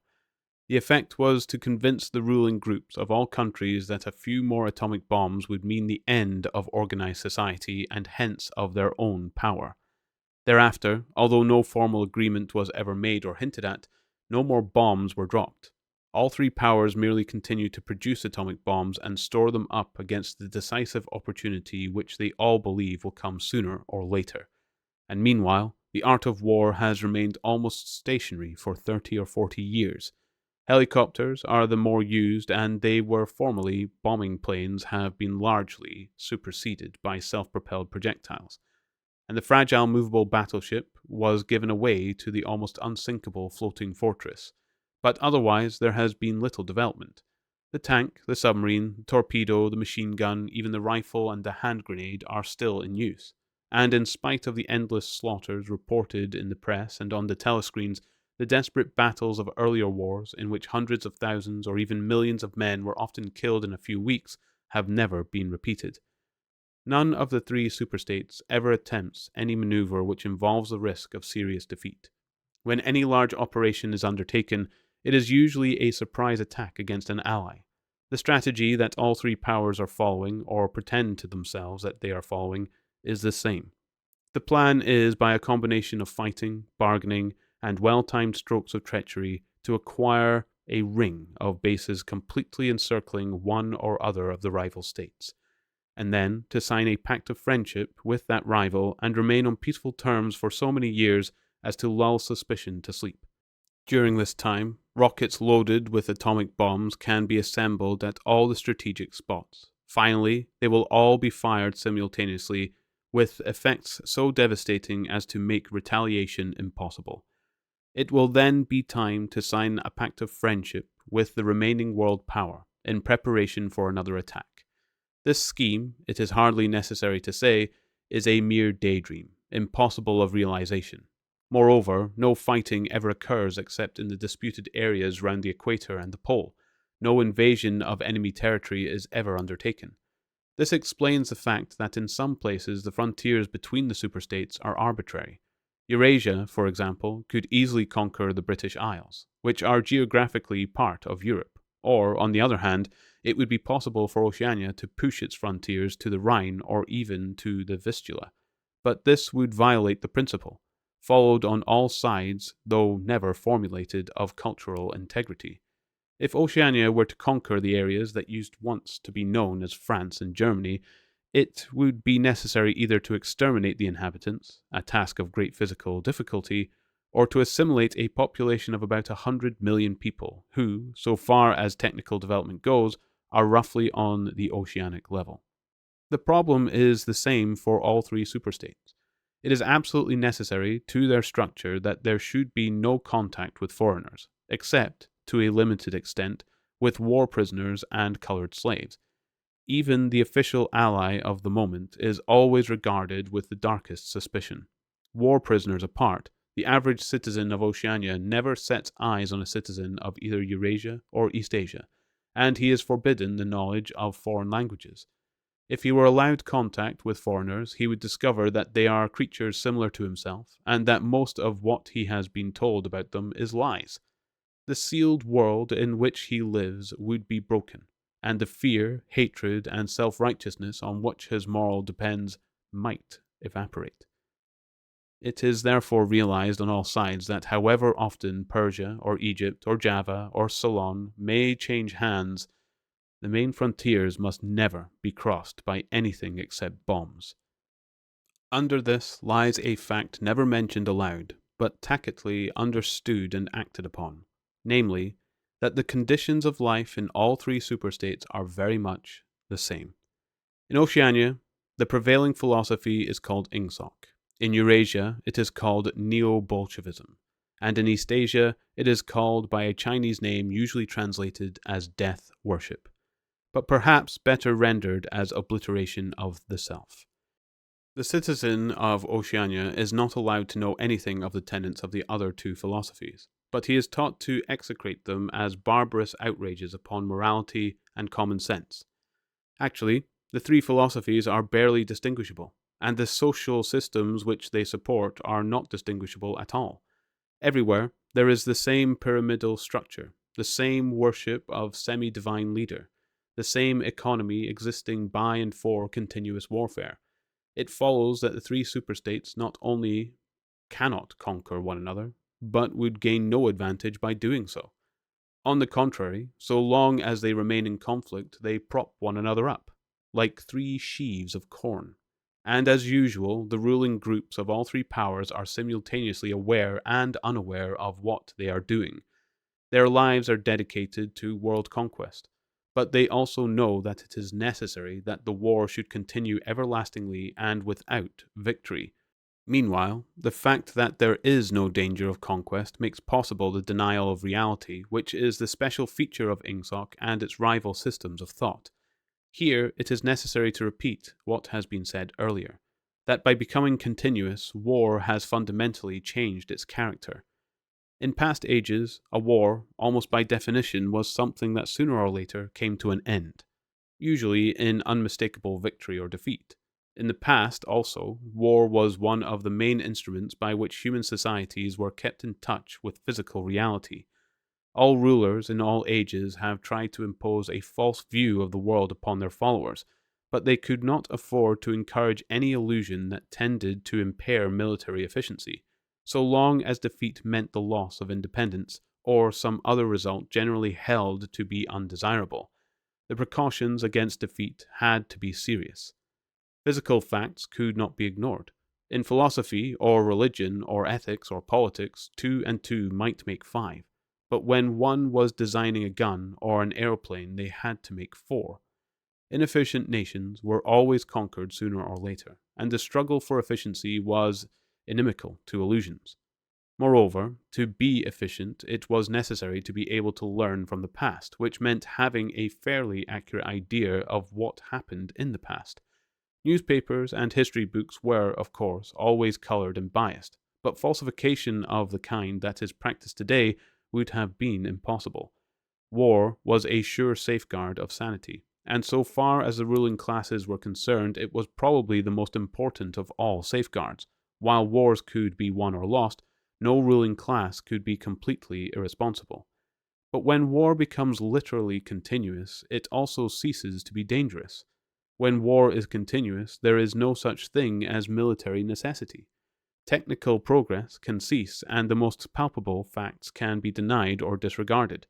The effect was to convince the ruling groups of all countries that a few more atomic bombs would mean the end of organized society and hence of their own power. Thereafter, although no formal agreement was ever made or hinted at, no more bombs were dropped. All three powers merely continue to produce atomic bombs and store them up against the decisive opportunity which they all believe will come sooner or later. And meanwhile, the art of war has remained almost stationary for 30 or 40 years. Helicopters are the more used, and they were formerly bombing planes have been largely superseded by self-propelled projectiles. And the fragile movable battleship was given away to the almost unsinkable floating fortress. But otherwise there has been little development. The tank, the submarine, the torpedo, the machine gun, even the rifle and the hand grenade are still in use. And in spite of the endless slaughters reported in the press and on the telescreens, the desperate battles of earlier wars, in which hundreds of thousands or even millions of men were often killed in a few weeks, have never been repeated. None of the three superstates ever attempts any maneuver which involves the risk of serious defeat. When any large operation is undertaken, it is usually a surprise attack against an ally. The strategy that all three powers are following, or pretend to themselves that they are following, is the same. The plan is, by a combination of fighting, bargaining, and well-timed strokes of treachery, to acquire a ring of bases completely encircling one or other of the rival states, and then to sign a pact of friendship with that rival and remain on peaceful terms for so many years as to lull suspicion to sleep. During this time, rockets loaded with atomic bombs can be assembled at all the strategic spots. Finally, they will all be fired simultaneously, with effects so devastating as to make retaliation impossible. It will then be time to sign a pact of friendship with the remaining world power, in preparation for another attack. This scheme, it is hardly necessary to say, is a mere daydream, impossible of realization. Moreover, no fighting ever occurs except in the disputed areas round the equator and the pole. No invasion of enemy territory is ever undertaken. This explains the fact that in some places the frontiers between the superstates are arbitrary. Eurasia, for example, could easily conquer the British Isles, which are geographically part of Europe, or, on the other hand, it would be possible for Oceania to push its frontiers to the Rhine or even to the Vistula. But this would violate the principle, followed on all sides, though never formulated, of cultural integrity. If Oceania were to conquer the areas that used once to be known as France and Germany, it would be necessary either to exterminate the inhabitants, a task of great physical difficulty, or to assimilate a population of about 100 million people who, so far as technical development goes, are roughly on the oceanic level. The problem is the same for all three superstates. It is absolutely necessary to their structure that there should be no contact with foreigners, except, to a limited extent, with war prisoners and colored slaves. Even the official ally of the moment is always regarded with the darkest suspicion. War prisoners apart, the average citizen of Oceania never sets eyes on a citizen of either Eurasia or East Asia, and he is forbidden the knowledge of foreign languages. If he were allowed contact with foreigners, he would discover that they are creatures similar to himself, and that most of what he has been told about them is lies. The sealed world in which he lives would be broken, and the fear, hatred, and self-righteousness on which his moral depends might evaporate. It is therefore realized on all sides that however often Persia or Egypt or Java or Ceylon may change hands, the main frontiers must never be crossed by anything except bombs. Under this lies a fact never mentioned aloud, but tacitly understood and acted upon, namely, that the conditions of life in all three superstates are very much the same. In Oceania, the prevailing philosophy is called Ingsoc. In Eurasia, it is called Neo-Bolshevism, and in East Asia, it is called by a Chinese name usually translated as death worship, but perhaps better rendered as obliteration of the self. The citizen of Oceania is not allowed to know anything of the tenets of the other two philosophies, but he is taught to execrate them as barbarous outrages upon morality and common sense. Actually, the three philosophies are barely distinguishable, and the social systems which they support are not distinguishable at all. Everywhere, there is the same pyramidal structure, the same worship of semi-divine leader, the same economy existing by and for continuous warfare. It follows that the three superstates not only cannot conquer one another, but would gain no advantage by doing so. On the contrary, so long as they remain in conflict, they prop one another up, like three sheaves of corn. And as usual, the ruling groups of all three powers are simultaneously aware and unaware of what they are doing. Their lives are dedicated to world conquest, but they also know that it is necessary that the war should continue everlastingly and without victory. Meanwhile, the fact that there is no danger of conquest makes possible the denial of reality, which is the special feature of Ingsoc and its rival systems of thought. Here, it is necessary to repeat what has been said earlier, that by becoming continuous, war has fundamentally changed its character. In past ages, a war, almost by definition, was something that sooner or later came to an end, usually in unmistakable victory or defeat. In the past, also, war was one of the main instruments by which human societies were kept in touch with physical reality. All rulers in all ages have tried to impose a false view of the world upon their followers, but they could not afford to encourage any illusion that tended to impair military efficiency, so long as defeat meant the loss of independence, or some other result generally held to be undesirable. The precautions against defeat had to be serious. Physical facts could not be ignored. In philosophy, or religion, or ethics, or politics, 2 and 2 might make 5. But when one was designing a gun or an aeroplane, they had to make 4. Inefficient nations were always conquered sooner or later, and the struggle for efficiency was inimical to illusions. Moreover, to be efficient, it was necessary to be able to learn from the past, which meant having a fairly accurate idea of what happened in the past. Newspapers and history books were, of course, always colored and biased, but falsification of the kind that is practiced today would have been impossible. War was a sure safeguard of sanity, and so far as the ruling classes were concerned, it was probably the most important of all safeguards. While wars could be won or lost, no ruling class could be completely irresponsible. But when war becomes literally continuous, it also ceases to be dangerous. When war is continuous, there is no such thing as military necessity. Technical progress can cease, and the most palpable facts can be denied or disregarded.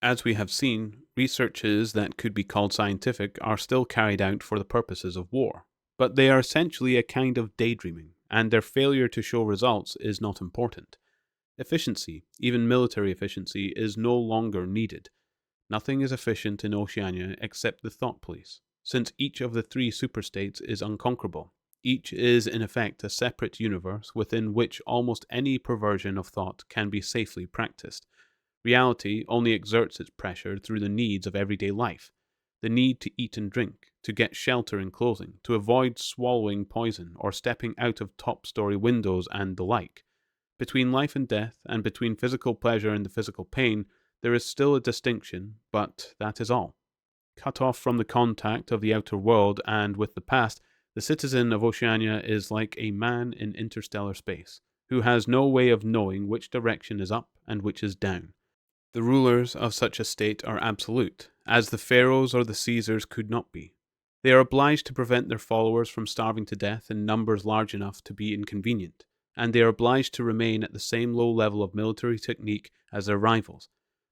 As we have seen, researches that could be called scientific are still carried out for the purposes of war, but they are essentially a kind of daydreaming, and their failure to show results is not important. Efficiency, even military efficiency, is no longer needed. Nothing is efficient in Oceania except the thought police, since each of the three superstates is unconquerable. Each is in effect a separate universe within which almost any perversion of thought can be safely practiced. Reality only exerts its pressure through the needs of everyday life, the need to eat and drink, to get shelter and clothing, to avoid swallowing poison or stepping out of top-story windows and the like. Between life and death, and between physical pleasure and the physical pain, there is still a distinction, but that is all. Cut off from the contact of the outer world and with the past, the citizen of Oceania is like a man in interstellar space, who has no way of knowing which direction is up and which is down. The rulers of such a state are absolute, as the pharaohs or the Caesars could not be. They are obliged to prevent their followers from starving to death in numbers large enough to be inconvenient, and they are obliged to remain at the same low level of military technique as their rivals.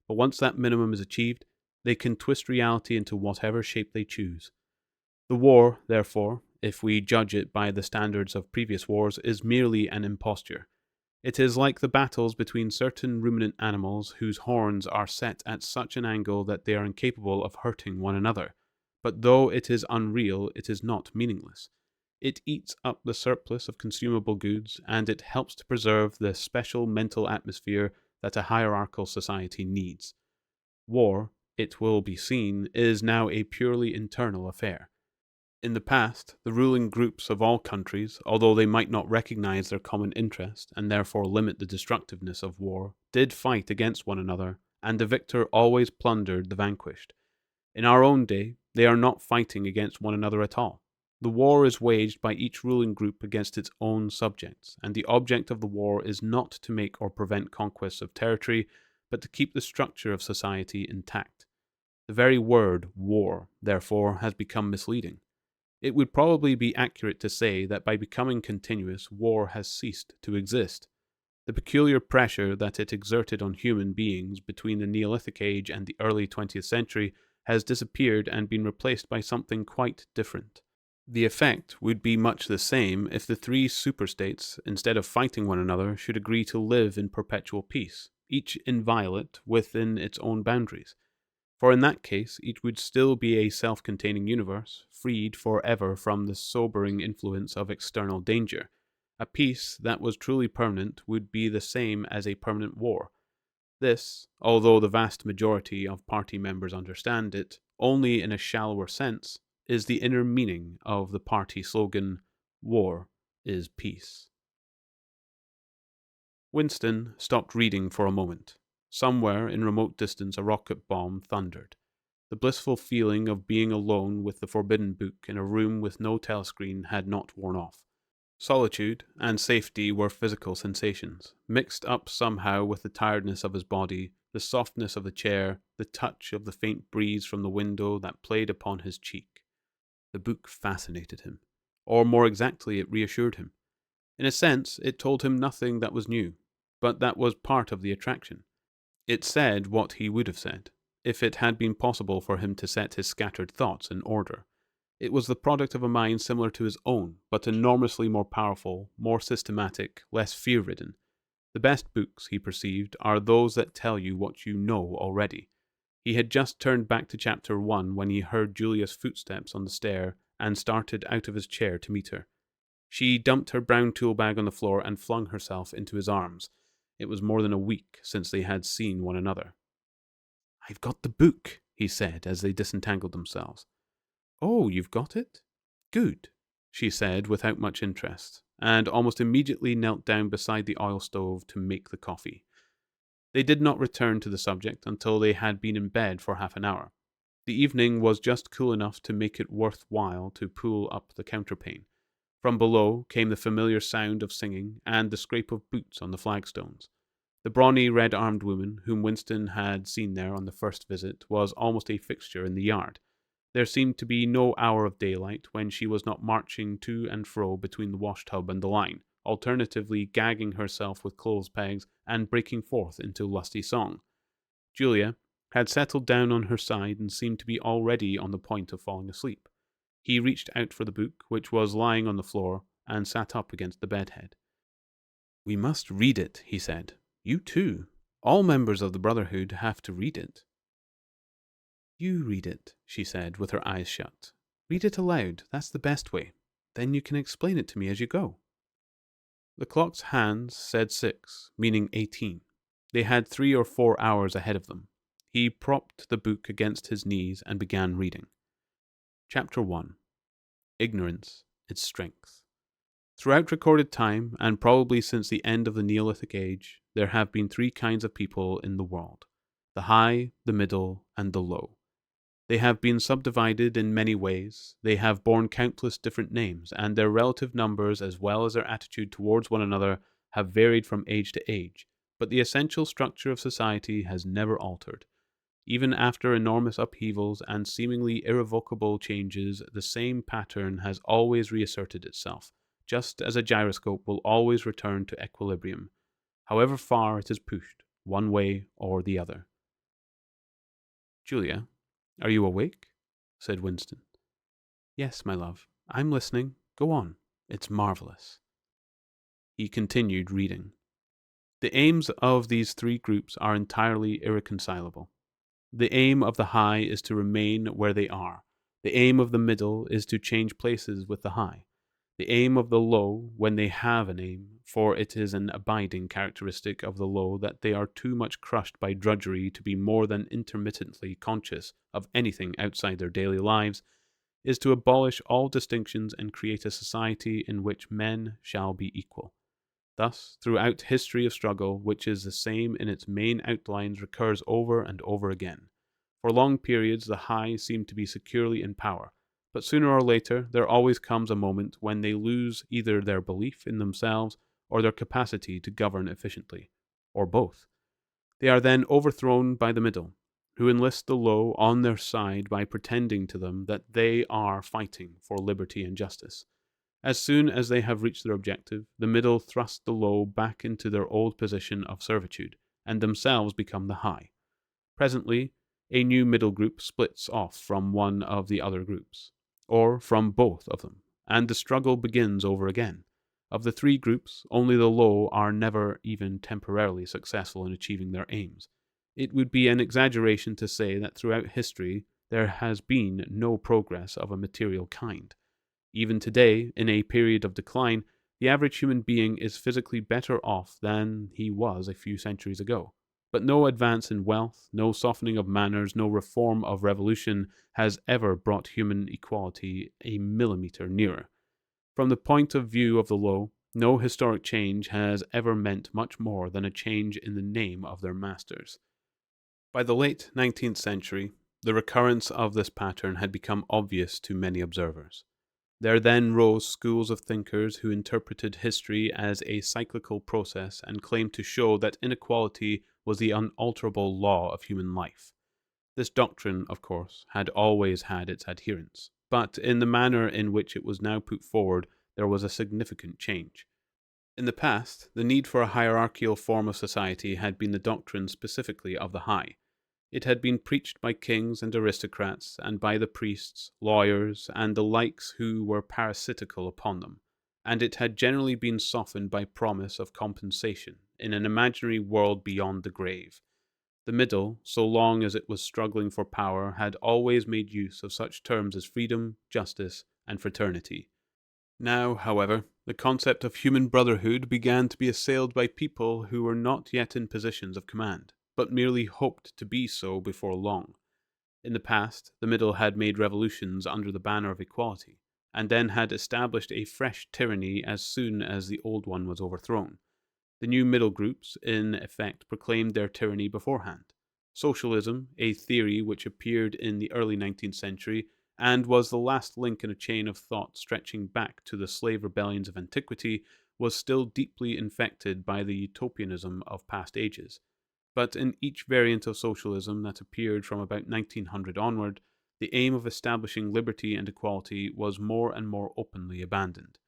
But once that minimum is achieved, they can twist reality into whatever shape they choose. The war, therefore, if we judge it by the standards of previous wars, is merely an imposture. It is like the battles between certain ruminant animals whose horns are set at such an angle that they are incapable of hurting one another. But though it is unreal, it is not meaningless. It eats up the surplus of consumable goods, and it helps to preserve the special mental atmosphere that a hierarchical society needs. War, it will be seen, is now a purely internal affair. In the past, the ruling groups of all countries, although they might not recognize their common interest and therefore limit the destructiveness of war, did fight against one another, and the victor always plundered the vanquished. In our own day, they are not fighting against one another at all. The war is waged by each ruling group against its own subjects, and the object of the war is not to make or prevent conquests of territory, but to keep the structure of society intact. The very word war, therefore, has become misleading. It would probably be accurate to say that by becoming continuous, war has ceased to exist. The peculiar pressure that it exerted on human beings between the Neolithic age and the early 20th century has disappeared and been replaced by something quite different. The effect would be much the same if the three superstates, instead of fighting one another, should agree to live in perpetual peace, each inviolate within its own boundaries. For in that case, each would still be a self-containing universe, freed forever from the sobering influence of external danger. A peace that was truly permanent would be the same as a permanent war. This, although the vast majority of party members understand it, only in a shallower sense, is the inner meaning of the party slogan, "War is peace." Winston stopped reading for a moment. Somewhere in remote distance a rocket bomb thundered. The blissful feeling of being alone with the forbidden book in a room with no telescreen had not worn off. Solitude and safety were physical sensations, mixed up somehow with the tiredness of his body, the softness of the chair, the touch of the faint breeze from the window that played upon his cheek. The book fascinated him, or more exactly, it reassured him. In a sense, it told him nothing that was new, but that was part of the attraction. It said what he would have said, if it had been possible for him to set his scattered thoughts in order. It was the product of a mind similar to his own, but enormously more powerful, more systematic, less fear-ridden. The best books, he perceived, are those that tell you what you know already. He had just turned back to chapter 1 when he heard Julia's footsteps on the stair and started out of his chair to meet her. She dumped her brown tool bag on the floor and flung herself into his arms. It was more than a week since they had seen one another. "I've got the book," he said as they disentangled themselves. "Oh, you've got it? Good," she said without much interest, and almost immediately knelt down beside the oil stove to make the coffee. They did not return to the subject until they had been in bed for half an hour. The evening was just cool enough to make it worth while to pull up the counterpane. From below came the familiar sound of singing and the scrape of boots on the flagstones. The brawny, red-armed woman, whom Winston had seen there on the first visit, was almost a fixture in the yard. There seemed to be no hour of daylight when she was not marching to and fro between the wash-tub and the line, alternatively gagging herself with clothes pegs and breaking forth into lusty song. Julia, had settled down on her side and seemed to be already on the point of falling asleep. He reached out for the book, which was lying on the floor, and sat up against the bedhead. "We must read it," he said. "You too. All members of the Brotherhood have to read it." "You read it," she said, with her eyes shut. "Read it aloud. That's the best way. Then you can explain it to me as you go." The clock's hands said 6, meaning 18. They had 3 or 4 hours ahead of them. He propped the book against his knees and began reading. Chapter 1. Ignorance, Its Strength. Throughout recorded time, and probably since the end of the Neolithic Age, there have been 3 kinds of people in the world: the high, the middle, and the low. They have been subdivided in many ways, they have borne countless different names, and their relative numbers as well as their attitude towards one another have varied from age to age, but the essential structure of society has never altered. Even after enormous upheavals and seemingly irrevocable changes, the same pattern has always reasserted itself, just as a gyroscope will always return to equilibrium, however far it is pushed, one way or the other. "Julia, are you awake?" said Winston. "Yes, my love. I'm listening. Go on. It's marvelous." He continued reading. The aims of these 3 groups are entirely irreconcilable. The aim of the high is to remain where they are. The aim of the middle is to change places with the high. The aim of the low, when they have an aim, for it is an abiding characteristic of the low that they are too much crushed by drudgery to be more than intermittently conscious of anything outside their daily lives, is to abolish all distinctions and create a society in which men shall be equal. Thus, throughout history of struggle, which is the same in its main outlines, recurs over and over again. For long periods, the high seem to be securely in power, but sooner or later there always comes a moment when they lose either their belief in themselves or their capacity to govern efficiently, or both. They are then overthrown by the middle, who enlist the low on their side by pretending to them that they are fighting for liberty and justice. As soon as they have reached their objective, the middle thrust the low back into their old position of servitude, and themselves become the high. Presently, a new middle group splits off from one of the other groups, or from both of them, and the struggle begins over again. Of the 3 groups, only the low are never even temporarily successful in achieving their aims. It would be an exaggeration to say that throughout history there has been no progress of a material kind. Even today, in a period of decline, the average human being is physically better off than he was a few centuries ago. But no advance in wealth, no softening of manners, no reform of revolution has ever brought human equality a millimeter nearer. From the point of view of the low, no historic change has ever meant much more than a change in the name of their masters. By the late 19th century, the recurrence of this pattern had become obvious to many observers. There then rose schools of thinkers who interpreted history as a cyclical process and claimed to show that inequality was the unalterable law of human life. This doctrine, of course, had always had its adherents, but in the manner in which it was now put forward, there was a significant change. In the past, the need for a hierarchical form of society had been the doctrine specifically of the high. It had been preached by kings and aristocrats, and by the priests, lawyers, and the likes who were parasitical upon them, and it had generally been softened by promise of compensation in an imaginary world beyond the grave. The middle, so long as it was struggling for power, had always made use of such terms as freedom, justice, and fraternity. Now, however, the concept of human brotherhood began to be assailed by people who were not yet in positions of command, but merely hoped to be so before long. In the past, the middle had made revolutions under the banner of equality, and then had established a fresh tyranny as soon as the old one was overthrown. The new middle groups, in effect, proclaimed their tyranny beforehand. Socialism, a theory which appeared in the early 19th century, and was the last link in a chain of thought stretching back to the slave rebellions of antiquity, was still deeply infected by the utopianism of past ages. But in each variant of socialism that appeared from about 1900 onward, the aim of establishing liberty and equality was more and more openly abandoned.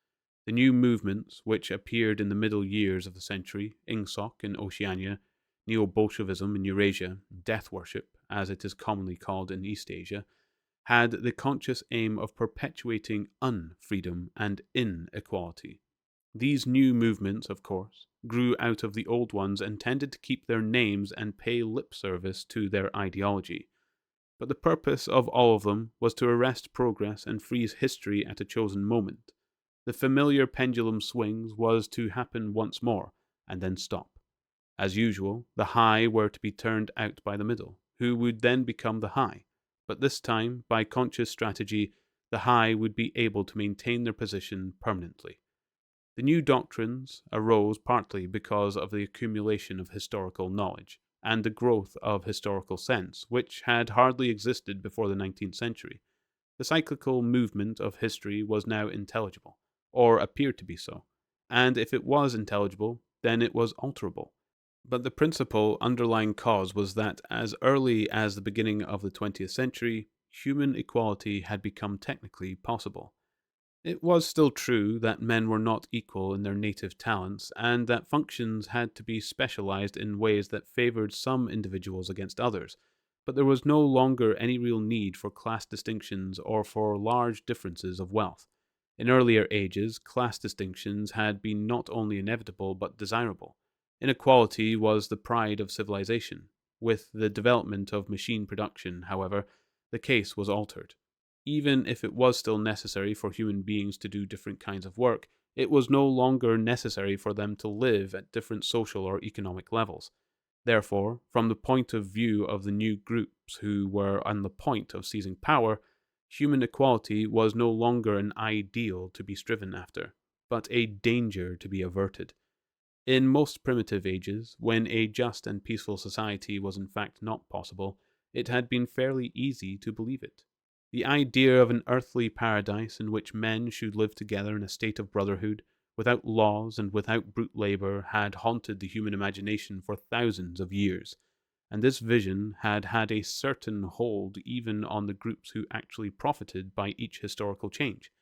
The new movements, which appeared in the middle years of the century, Ingsoc in Oceania, Neo-Bolshevism in Eurasia, death worship, as it is commonly called in East Asia, had the conscious aim of perpetuating unfreedom and inequality. These new movements, of course, grew out of the old ones and tended to keep their names and pay lip service to their ideology. But the purpose of all of them was to arrest progress and freeze history at a chosen moment. The familiar pendulum swings was to happen once more, and then stop. As usual, the high were to be turned out by the middle, who would then become the high. But this time, by conscious strategy, the high would be able to maintain their position permanently. The new doctrines arose partly because of the accumulation of historical knowledge and the growth of historical sense, which had hardly existed before the 19th century. The cyclical movement of history was now intelligible, or appeared to be so, and if it was intelligible, then it was alterable. But the principal underlying cause was that as early as the beginning of the 20th century, human equality had become technically possible. It was still true that men were not equal in their native talents, and that functions had to be specialized in ways that favored some individuals against others, but there was no longer any real need for class distinctions or for large differences of wealth. In earlier ages, class distinctions had been not only inevitable but desirable. Inequality was the pride of civilization. With the development of machine production, however, the case was altered. Even if it was still necessary for human beings to do different kinds of work, it was no longer necessary for them to live at different social or economic levels. Therefore, from the point of view of the new groups who were on the point of seizing power, human equality was no longer an ideal to be striven after, but a danger to be averted. In most primitive ages, when a just and peaceful society was in fact not possible, it had been fairly easy to believe it. The idea of an earthly paradise in which men should live together in a state of brotherhood, without laws and without brute labor, had haunted the human imagination for thousands of years, and this vision had had a certain hold even on the groups who actually profited by each historical change.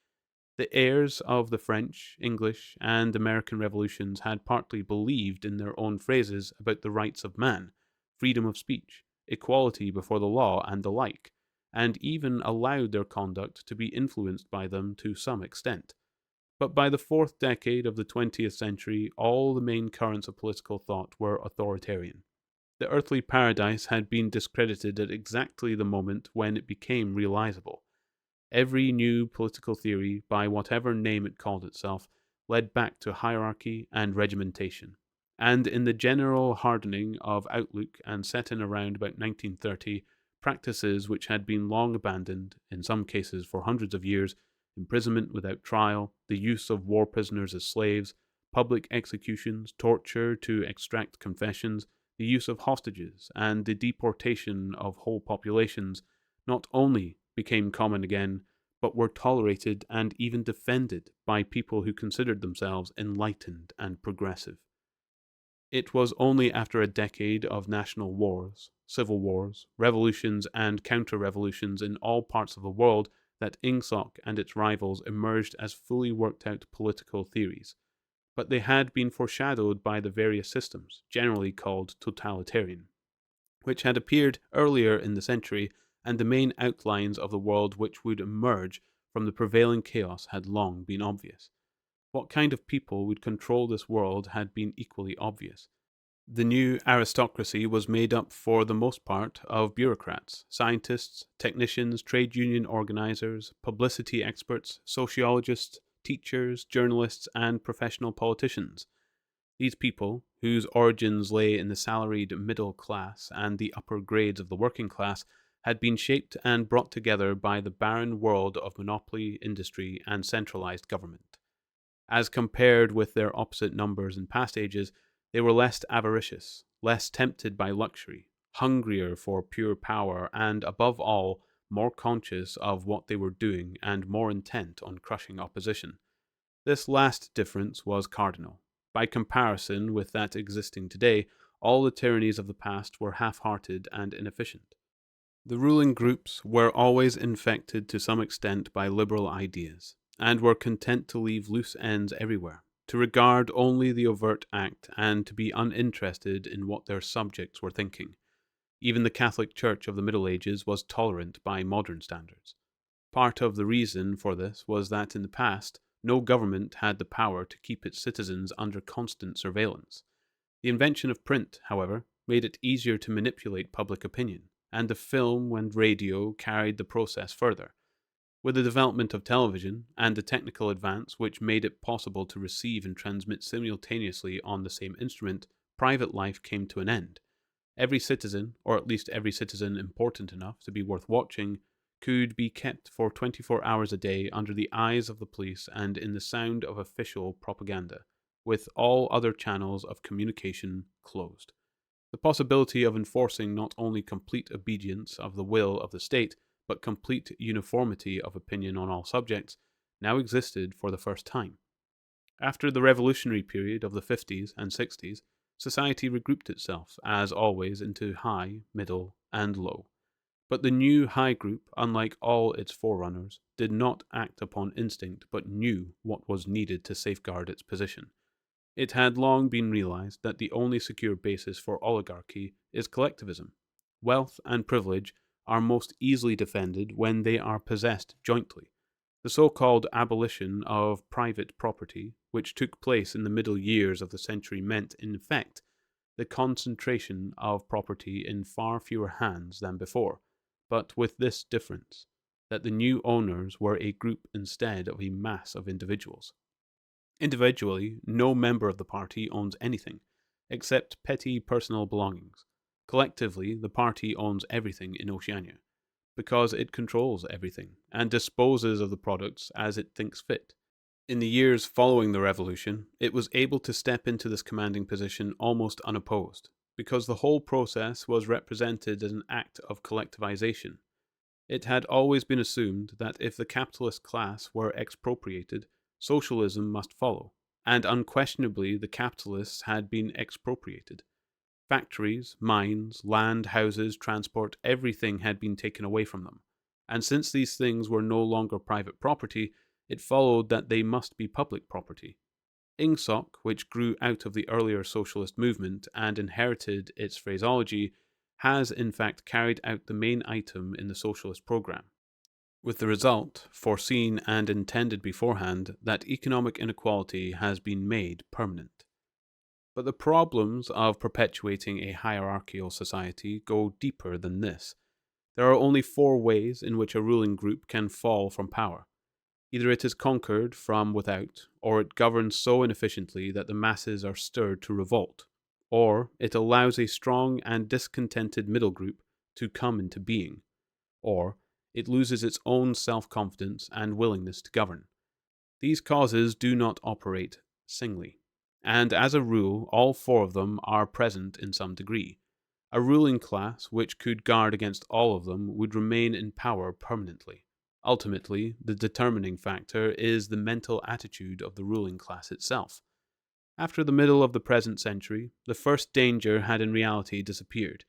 The heirs of the French, English, and American revolutions had partly believed in their own phrases about the rights of man, freedom of speech, equality before the law, and the like, and even allowed their conduct to be influenced by them to some extent. But by the fourth decade of the 20th century, all the main currents of political thought were authoritarian. The earthly paradise had been discredited at exactly the moment when it became realizable. Every new political theory, by whatever name it called itself, led back to hierarchy and regimentation. And in the general hardening of outlook and set in around about 1930, practices which had been long abandoned, in some cases for hundreds of years, imprisonment without trial, the use of war prisoners as slaves, public executions, torture to extract confessions, the use of hostages, and the deportation of whole populations, not only became common again, but were tolerated and even defended by people who considered themselves enlightened and progressive. It was only after a decade of national wars, civil wars, revolutions, and counter-revolutions in all parts of the world that Ingsoc and its rivals emerged as fully worked-out political theories. But they had been foreshadowed by the various systems, generally called totalitarian, which had appeared earlier in the century, and the main outlines of the world which would emerge from the prevailing chaos had long been obvious. What kind of people would control this world had been equally obvious. The new aristocracy was made up for the most part of bureaucrats, scientists, technicians, trade union organizers, publicity experts, sociologists, teachers, journalists, and professional politicians. These people, whose origins lay in the salaried middle class and the upper grades of the working class, had been shaped and brought together by the barren world of monopoly, industry, and centralized government. As compared with their opposite numbers in past ages, they were less avaricious, less tempted by luxury, hungrier for pure power, and above all, more conscious of what they were doing and more intent on crushing opposition. This last difference was cardinal. By comparison with that existing today, all the tyrannies of the past were half-hearted and inefficient. The ruling groups were always infected to some extent by liberal ideas, and were content to leave loose ends everywhere, to regard only the overt act and to be uninterested in what their subjects were thinking. Even the Catholic Church of the Middle Ages was tolerant by modern standards. Part of the reason for this was that in the past, no government had the power to keep its citizens under constant surveillance. The invention of print, however, made it easier to manipulate public opinion, and the film and radio carried the process further. With the development of television and the technical advance which made it possible to receive and transmit simultaneously on the same instrument, private life came to an end. Every citizen, or at least every citizen important enough to be worth watching, could be kept for 24 hours a day under the eyes of the police and in the sound of official propaganda, with all other channels of communication closed. The possibility of enforcing not only complete obedience of the will of the state, but complete uniformity of opinion on all subjects, now existed for the first time. After the revolutionary period of the 50s and 60s, society regrouped itself, as always, into high, middle, and low. But the new high group, unlike all its forerunners, did not act upon instinct but knew what was needed to safeguard its position. It had long been realized that the only secure basis for oligarchy is collectivism. Wealth and privilege are most easily defended when they are possessed jointly. The so-called abolition of private property, which took place in the middle years of the century, meant, in effect, the concentration of property in far fewer hands than before, but with this difference, that the new owners were a group instead of a mass of individuals. Individually, no member of the party owns anything, except petty personal belongings. Collectively, the party owns everything in Oceania, because it controls everything, and disposes of the products as it thinks fit. In the years following the revolution, it was able to step into this commanding position almost unopposed, because the whole process was represented as an act of collectivization. It had always been assumed that if the capitalist class were expropriated, socialism must follow, and unquestionably the capitalists had been expropriated. Factories, mines, land, houses, transport, everything had been taken away from them, and since these things were no longer private property, it followed that they must be public property. Ingsoc, which grew out of the earlier socialist movement and inherited its phraseology, has in fact carried out the main item in the socialist program, with the result, foreseen and intended beforehand, that economic inequality has been made permanent. But the problems of perpetuating a hierarchical society go deeper than this. There are only 4 ways in which a ruling group can fall from power. Either it is conquered from without, or it governs so inefficiently that the masses are stirred to revolt, or it allows a strong and discontented middle group to come into being, or it loses its own self-confidence and willingness to govern. These causes do not operate singly, and as a rule, all 4 of them are present in some degree. A ruling class which could guard against all of them would remain in power permanently. Ultimately, the determining factor is the mental attitude of the ruling class itself. After the middle of the present century, the first danger had in reality disappeared.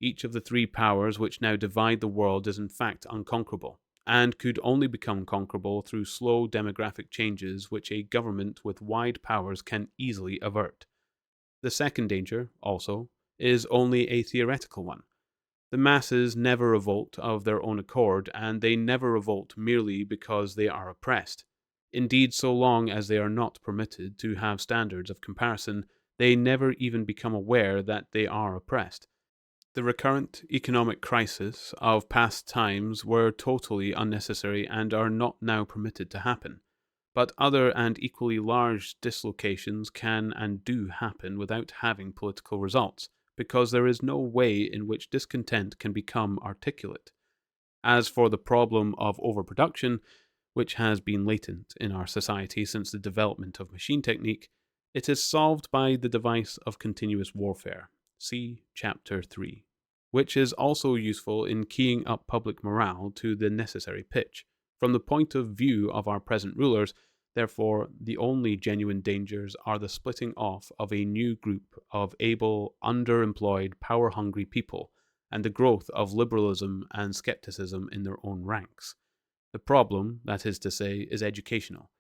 Each of the 3 powers which now divide the world is in fact unconquerable, and could only become conquerable through slow demographic changes which a government with wide powers can easily avert. The second danger, also, is only a theoretical one. The masses never revolt of their own accord, and they never revolt merely because they are oppressed. Indeed, so long as they are not permitted to have standards of comparison, they never even become aware that they are oppressed. The recurrent economic crises of past times were totally unnecessary and are not now permitted to happen. But other and equally large dislocations can and do happen without having political results, because there is no way in which discontent can become articulate. As for the problem of overproduction, which has been latent in our society since the development of machine technique, it is solved by the device of continuous warfare. See Chapter 3, which is also useful in keying up public morale to the necessary pitch. From the point of view of our present rulers, therefore, the only genuine dangers are the splitting off of a new group of able, underemployed, power-hungry people, and the growth of liberalism and skepticism in their own ranks. The problem, that is to say, is educational.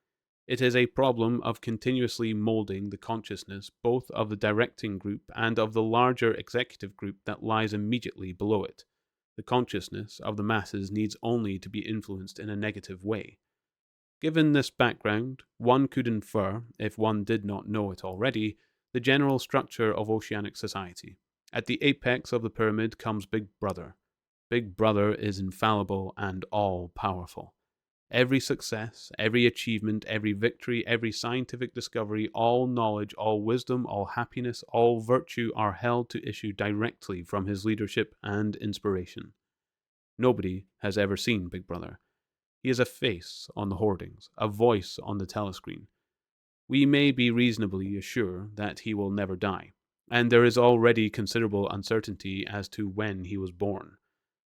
It is a problem of continuously molding the consciousness both of the directing group and of the larger executive group that lies immediately below it. The consciousness of the masses needs only to be influenced in a negative way. Given this background, one could infer, if one did not know it already, the general structure of oceanic society. At the apex of the pyramid comes Big Brother. Big Brother is infallible and all-powerful. Every success, every achievement, every victory, every scientific discovery, all knowledge, all wisdom, all happiness, all virtue are held to issue directly from his leadership and inspiration. Nobody has ever seen Big Brother. He is a face on the hoardings, a voice on the telescreen. We may be reasonably assured that he will never die, and there is already considerable uncertainty as to when he was born.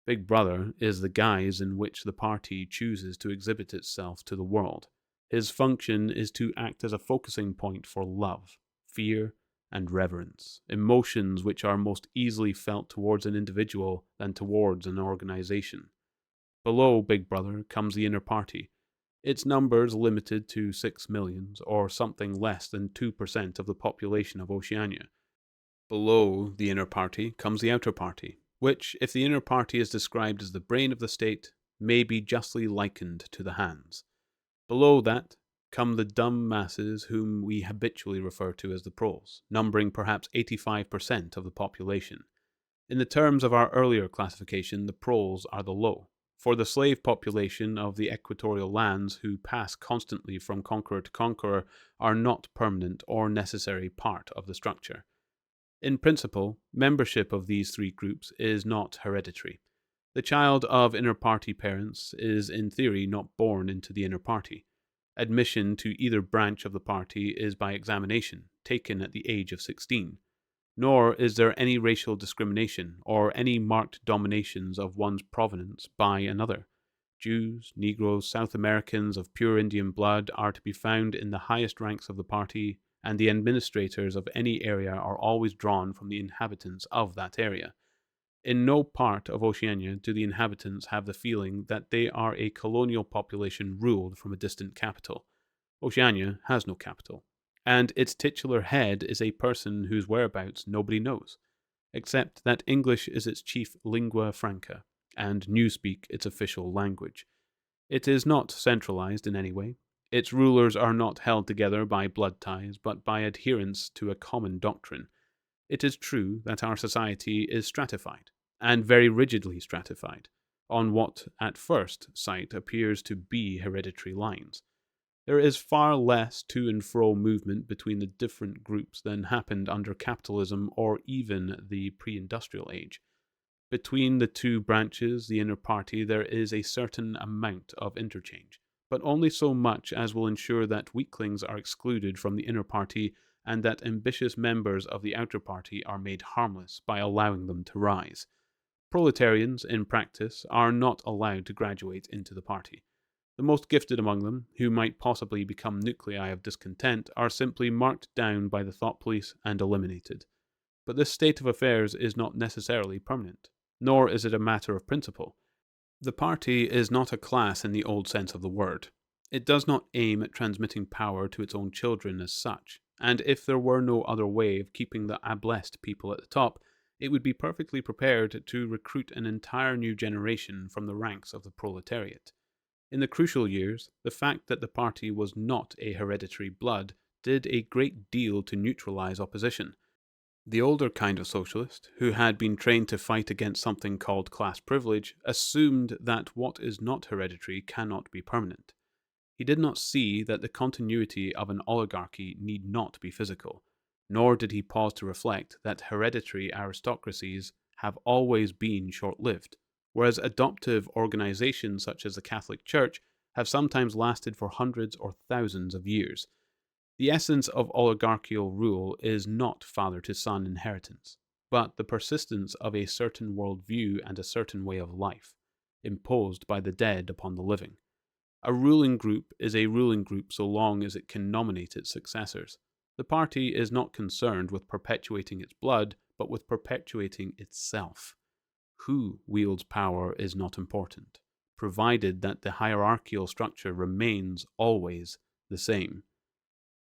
Big Brother is the guise in which the party chooses to exhibit itself to the world. His function is to act as a focusing point for love, fear, and reverence, emotions which are most easily felt towards an individual than towards an organization. Below Big Brother comes the inner party, its numbers limited to 6 millions, or something less than 2% of the population of Oceania. Below the inner party comes the outer party, which, if the inner party is described as the brain of the state, may be justly likened to the hands. Below that come the dumb masses whom we habitually refer to as the proles, numbering perhaps 85% of the population. In the terms of our earlier classification, the proles are the low. For the slave population of the equatorial lands, who pass constantly from conqueror to conqueror, are not permanent or necessary part of the structure. In principle, membership of these three groups is not hereditary. The child of inner party parents is in theory not born into the inner party. Admission to either branch of the party is by examination, taken at the age of 16. Nor is there any racial discrimination or any marked dominations of one's provenance by another. Jews, Negroes, South Americans of pure Indian blood are to be found in the highest ranks of the party, and the administrators of any area are always drawn from the inhabitants of that area. In no part of Oceania do the inhabitants have the feeling that they are a colonial population ruled from a distant capital. Oceania has no capital, and its titular head is a person whose whereabouts nobody knows, except that English is its chief lingua franca, and Newspeak its official language. It is not centralized in any way. Its rulers are not held together by blood ties, but by adherence to a common doctrine. It is true that our society is stratified, and very rigidly stratified, on what at first sight appears to be hereditary lines. There is far less to and fro movement between the different groups than happened under capitalism or even the pre-industrial age. Between the two branches, the inner party, there is a certain amount of interchange, but only so much as will ensure that weaklings are excluded from the inner party and that ambitious members of the outer party are made harmless by allowing them to rise. Proletarians, in practice, are not allowed to graduate into the party. The most gifted among them, who might possibly become nuclei of discontent, are simply marked down by the thought police and eliminated. But this state of affairs is not necessarily permanent, nor is it a matter of principle. The party is not a class in the old sense of the word. It does not aim at transmitting power to its own children as such, and if there were no other way of keeping the ablest people at the top, it would be perfectly prepared to recruit an entire new generation from the ranks of the proletariat. In the crucial years, the fact that the party was not a hereditary blood did a great deal to neutralize opposition. The older kind of socialist, who had been trained to fight against something called class privilege, assumed that what is not hereditary cannot be permanent. He did not see that the continuity of an oligarchy need not be physical, nor did he pause to reflect that hereditary aristocracies have always been short-lived, whereas adoptive organizations such as the Catholic Church have sometimes lasted for hundreds or thousands of years. The essence of oligarchical rule is not father-to-son inheritance, but the persistence of a certain worldview and a certain way of life, imposed by the dead upon the living. A ruling group is a ruling group so long as it can nominate its successors. The party is not concerned with perpetuating its blood, but with perpetuating itself. Who wields power is not important, provided that the hierarchical structure remains always the same.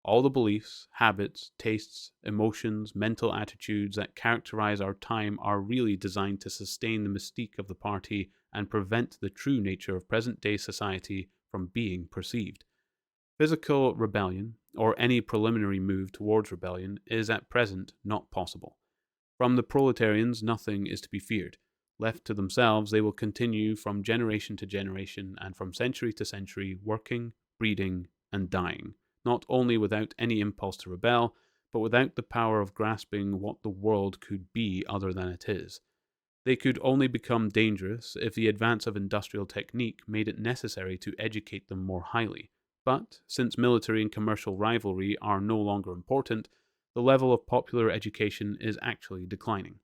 All the beliefs, habits, tastes, emotions, mental attitudes that characterize our time are really designed to sustain the mystique of the party and prevent the true nature of present-day society from being perceived. Physical rebellion, or any preliminary move towards rebellion, is at present not possible. From the proletarians nothing is to be feared. Left to themselves, they will continue from generation to generation and from century to century, working, breeding, and dying, not only without any impulse to rebel, but without the power of grasping what the world could be other than it is. They could only become dangerous if the advance of industrial technique made it necessary to educate them more highly. But, since military and commercial rivalry are no longer important, the level of popular education is actually declining.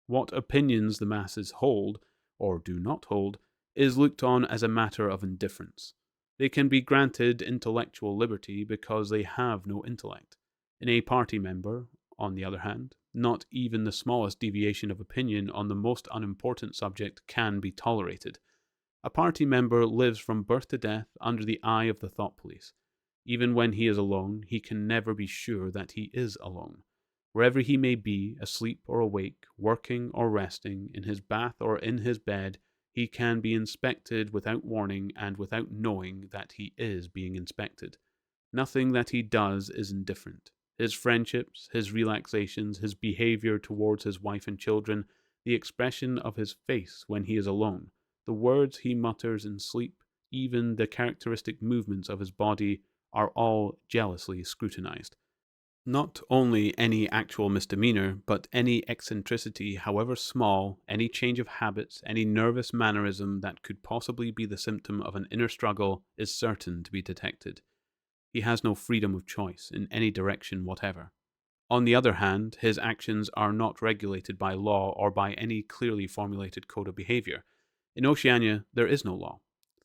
What opinions the masses hold, or do not hold, is looked on as a matter of indifference. They can be granted intellectual liberty because they have no intellect. In a party member, on the other hand, not even the smallest deviation of opinion on the most unimportant subject can be tolerated. A party member lives from birth to death under the eye of the thought police. Even when he is alone, he can never be sure that he is alone. Wherever he may be, asleep or awake, working or resting, in his bath or in his bed, he can be inspected without warning and without knowing that he is being inspected. Nothing that he does is indifferent. His friendships, his relaxations, his behavior towards his wife and children, the expression of his face when he is alone, the words he mutters in sleep, even the characteristic movements of his body, are all jealously scrutinized. Not only any actual misdemeanor, but any eccentricity, however small, any change of habits, any nervous mannerism that could possibly be the symptom of an inner struggle is certain to be detected. He has no freedom of choice in any direction whatever. On the other hand, his actions are not regulated by law or by any clearly formulated code of behavior. In Oceania, there is no law.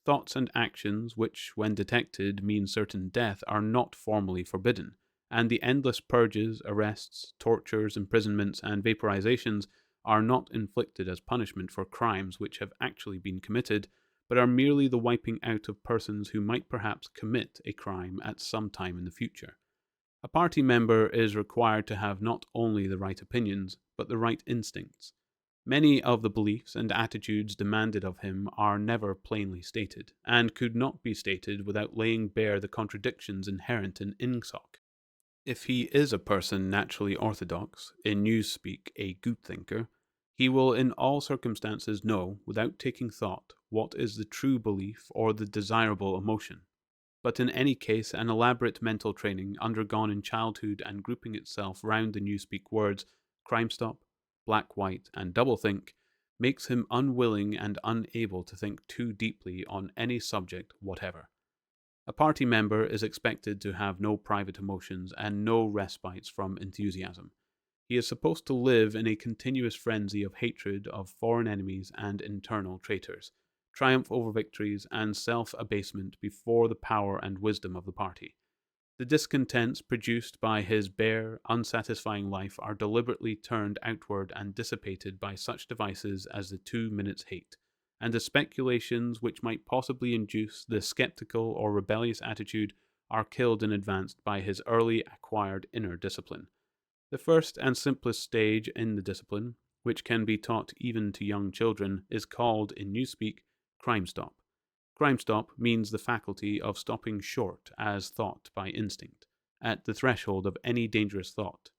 Thoughts and actions, which, when detected, mean certain death, are not formally forbidden, and the endless purges, arrests, tortures, imprisonments, and vaporizations are not inflicted as punishment for crimes which have actually been committed, but are merely the wiping out of persons who might perhaps commit a crime at some time in the future. A party member is required to have not only the right opinions, but the right instincts. Many of the beliefs and attitudes demanded of him are never plainly stated, and could not be stated without laying bare the contradictions inherent in ingsoc. If he is a person naturally orthodox, in newspeak a good thinker, he will in all circumstances know, without taking thought, what is the true belief or the desirable emotion. But in any case, an elaborate mental training undergone in childhood and grouping itself round the newspeak words crime stop, black white, and doublethink makes him unwilling and unable to think too deeply on any subject whatever. A party member is expected to have no private emotions and no respites from enthusiasm. He is supposed to live in a continuous frenzy of hatred of foreign enemies and internal traitors, triumph over victories, and self-abasement before the power and wisdom of the party. The discontents produced by his bare, unsatisfying life are deliberately turned outward and dissipated by such devices as the 2 minutes hate, and the speculations which might possibly induce the skeptical or rebellious attitude are killed in advance by his early acquired inner discipline. The first and simplest stage in the discipline, which can be taught even to young children, is called, in newspeak, crime stop. Crime stop means the faculty of stopping short as thought by instinct, at the threshold of any dangerous thought.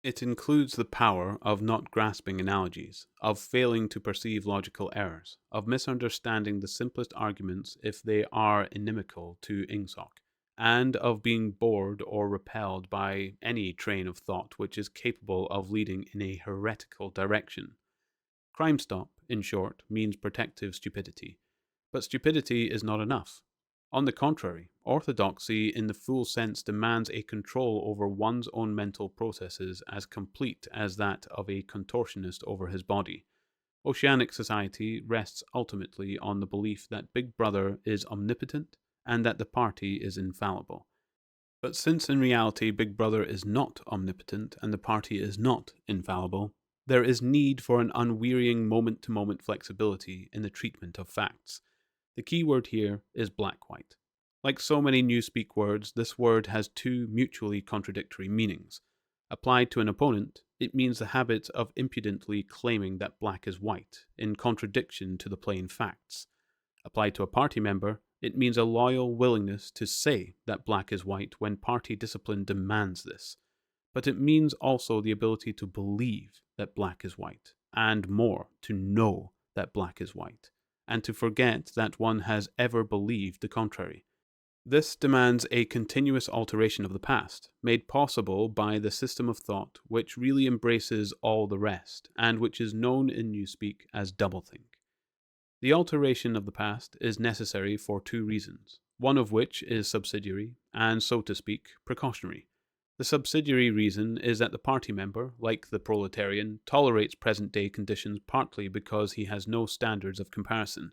It includes the power of not grasping analogies, of failing to perceive logical errors, of misunderstanding the simplest arguments if they are inimical to ingsoc, and of being bored or repelled by any train of thought which is capable of leading in a heretical direction. Crime stop, in short, means protective stupidity. But stupidity is not enough. On the contrary, orthodoxy in the full sense demands a control over one's own mental processes as complete as that of a contortionist over his body. Oceanic society rests ultimately on the belief that Big Brother is omnipotent and that the party is infallible. But since in reality Big Brother is not omnipotent and the party is not infallible, there is need for an unwearying moment-to-moment flexibility in the treatment of facts. The key word here is black-white. Like so many newspeak words, this word has two mutually contradictory meanings. Applied to an opponent, it means the habit of impudently claiming that black is white, in contradiction to the plain facts. Applied to a party member, it means a loyal willingness to say that black is white when party discipline demands this. But it means also the ability to believe that black is white, and more, to know that black is white, and to forget that one has ever believed the contrary. This demands a continuous alteration of the past, made possible by the system of thought which really embraces all the rest, and which is known in Newspeak as doublethink. The alteration of the past is necessary for two reasons, one of which is subsidiary, and so to speak, precautionary. The subsidiary reason is that the party member, like the proletarian, tolerates present-day conditions partly because he has no standards of comparison.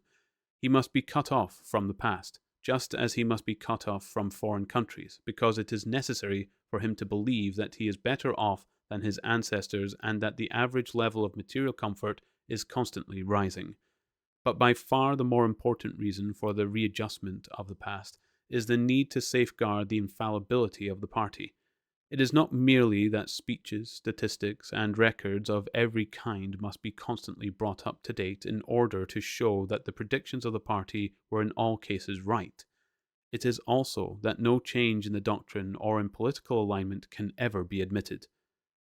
He must be cut off from the past, just as he must be cut off from foreign countries, because it is necessary for him to believe that he is better off than his ancestors and that the average level of material comfort is constantly rising. But by far the more important reason for the readjustment of the past is the need to safeguard the infallibility of the party. It is not merely that speeches, statistics, and records of every kind must be constantly brought up to date in order to show that the predictions of the party were in all cases right. It is also that no change in the doctrine or in political alignment can ever be admitted.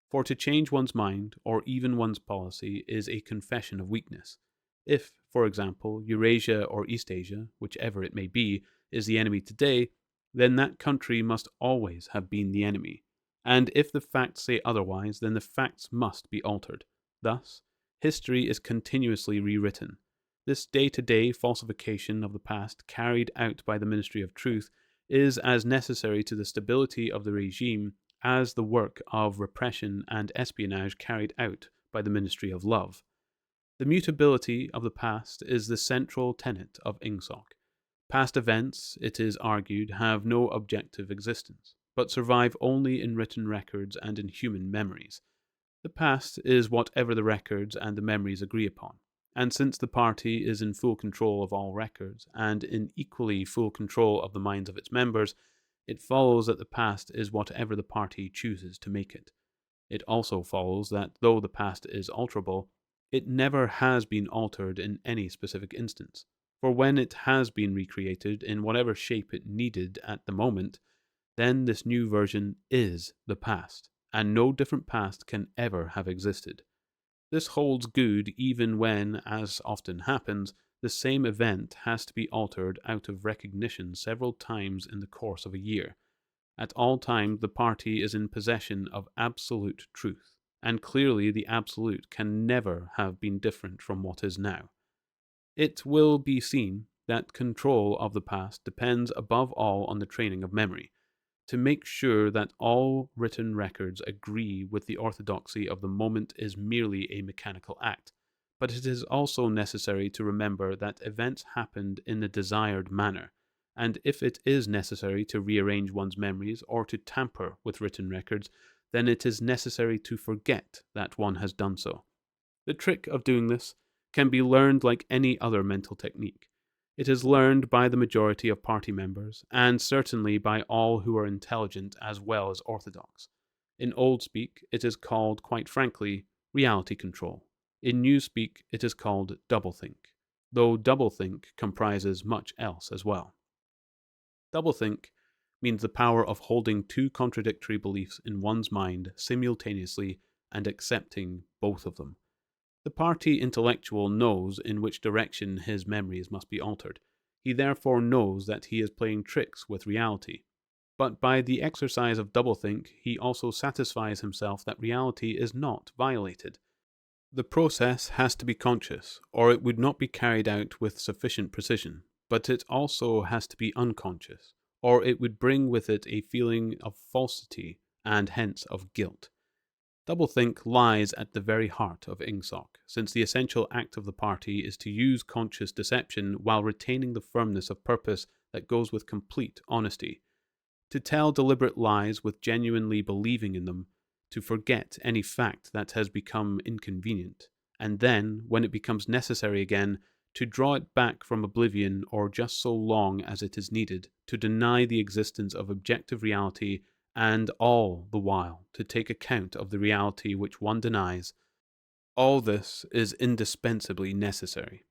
For to change one's mind, or even one's policy, is a confession of weakness. If, for example, Eurasia or East Asia, whichever it may be, is the enemy today, then that country must always have been the enemy. And if the facts say otherwise, then the facts must be altered. Thus, history is continuously rewritten. This day-to-day falsification of the past carried out by the Ministry of Truth is as necessary to the stability of the regime as the work of repression and espionage carried out by the Ministry of Love. The mutability of the past is the central tenet of Ingsoc. Past events, it is argued, have no objective existence, but survive only in written records and in human memories. The past is whatever the records and the memories agree upon, and since the party is in full control of all records, and in equally full control of the minds of its members, it follows that the past is whatever the party chooses to make it. It also follows that though the past is alterable, it never has been altered in any specific instance, for when it has been recreated in whatever shape it needed at the moment, then this new version is the past, and no different past can ever have existed. This holds good even when, as often happens, the same event has to be altered out of recognition several times in the course of a year. At all times the party is in possession of absolute truth, and clearly the absolute can never have been different from what is now. It will be seen that control of the past depends above all on the training of memory. To make sure that all written records agree with the orthodoxy of the moment is merely a mechanical act, but it is also necessary to remember that events happened in the desired manner, and if it is necessary to rearrange one's memories or to tamper with written records, then it is necessary to forget that one has done so. The trick of doing this can be learned like any other mental technique. It is learned by the majority of party members, and certainly by all who are intelligent as well as orthodox. In old speak, it is called, quite frankly, reality control. In new speak, it is called doublethink, though doublethink comprises much else as well. Doublethink means the power of holding two contradictory beliefs in one's mind simultaneously and accepting both of them. The party intellectual knows in which direction his memories must be altered. He therefore knows that he is playing tricks with reality. But by the exercise of doublethink, he also satisfies himself that reality is not violated. The process has to be conscious, or it would not be carried out with sufficient precision, but it also has to be unconscious, or it would bring with it a feeling of falsity and hence of guilt. Doublethink lies at the very heart of Ingsoc, since the essential act of the party is to use conscious deception while retaining the firmness of purpose that goes with complete honesty. To tell deliberate lies with genuinely believing in them, to forget any fact that has become inconvenient, and then, when it becomes necessary again, to draw it back from oblivion or just so long as it is needed, to deny the existence of objective reality, and all the while to take account of the reality which one denies, all this is indispensably necessary.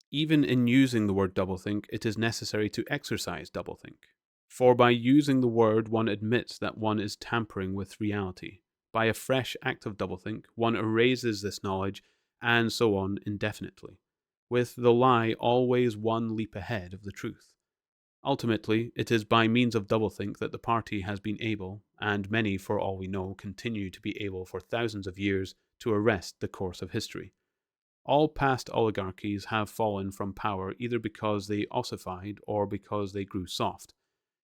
Even in using the word doublethink, it is necessary to exercise doublethink. For by using the word, one admits that one is tampering with reality. By a fresh act of doublethink, one erases this knowledge, and so on indefinitely, with the lie always one leap ahead of the truth. Ultimately, it is by means of doublethink that the party has been able, and many, for all we know, continue to be able for thousands of years, to arrest the course of history. All past oligarchies have fallen from power either because they ossified or because they grew soft.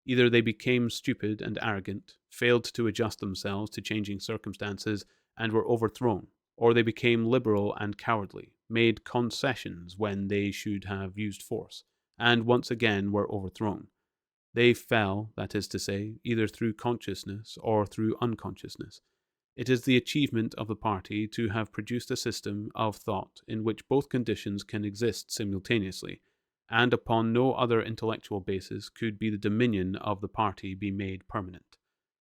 Either they became stupid and arrogant, failed to adjust themselves to changing circumstances, and were overthrown, or they became liberal and cowardly, made concessions when they should have used force, and once again were overthrown. They fell, that is to say, either through consciousness or through unconsciousness. It is the achievement of the party to have produced a system of thought in which both conditions can exist simultaneously, and upon no other intellectual basis could be the dominion of the party be made permanent.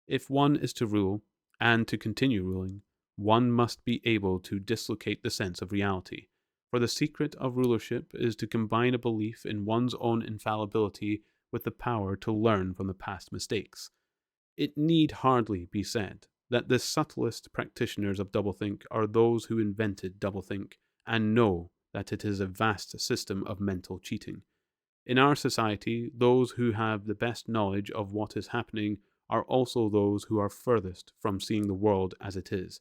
If one is to rule, and to continue ruling, one must be able to dislocate the sense of reality, for the secret of rulership is to combine a belief in one's own infallibility with the power to learn from the past mistakes. It need hardly be said that the subtlest practitioners of doublethink are those who invented doublethink and know that it is a vast system of mental cheating. In our society, those who have the best knowledge of what is happening are also those who are furthest from seeing the world as it is.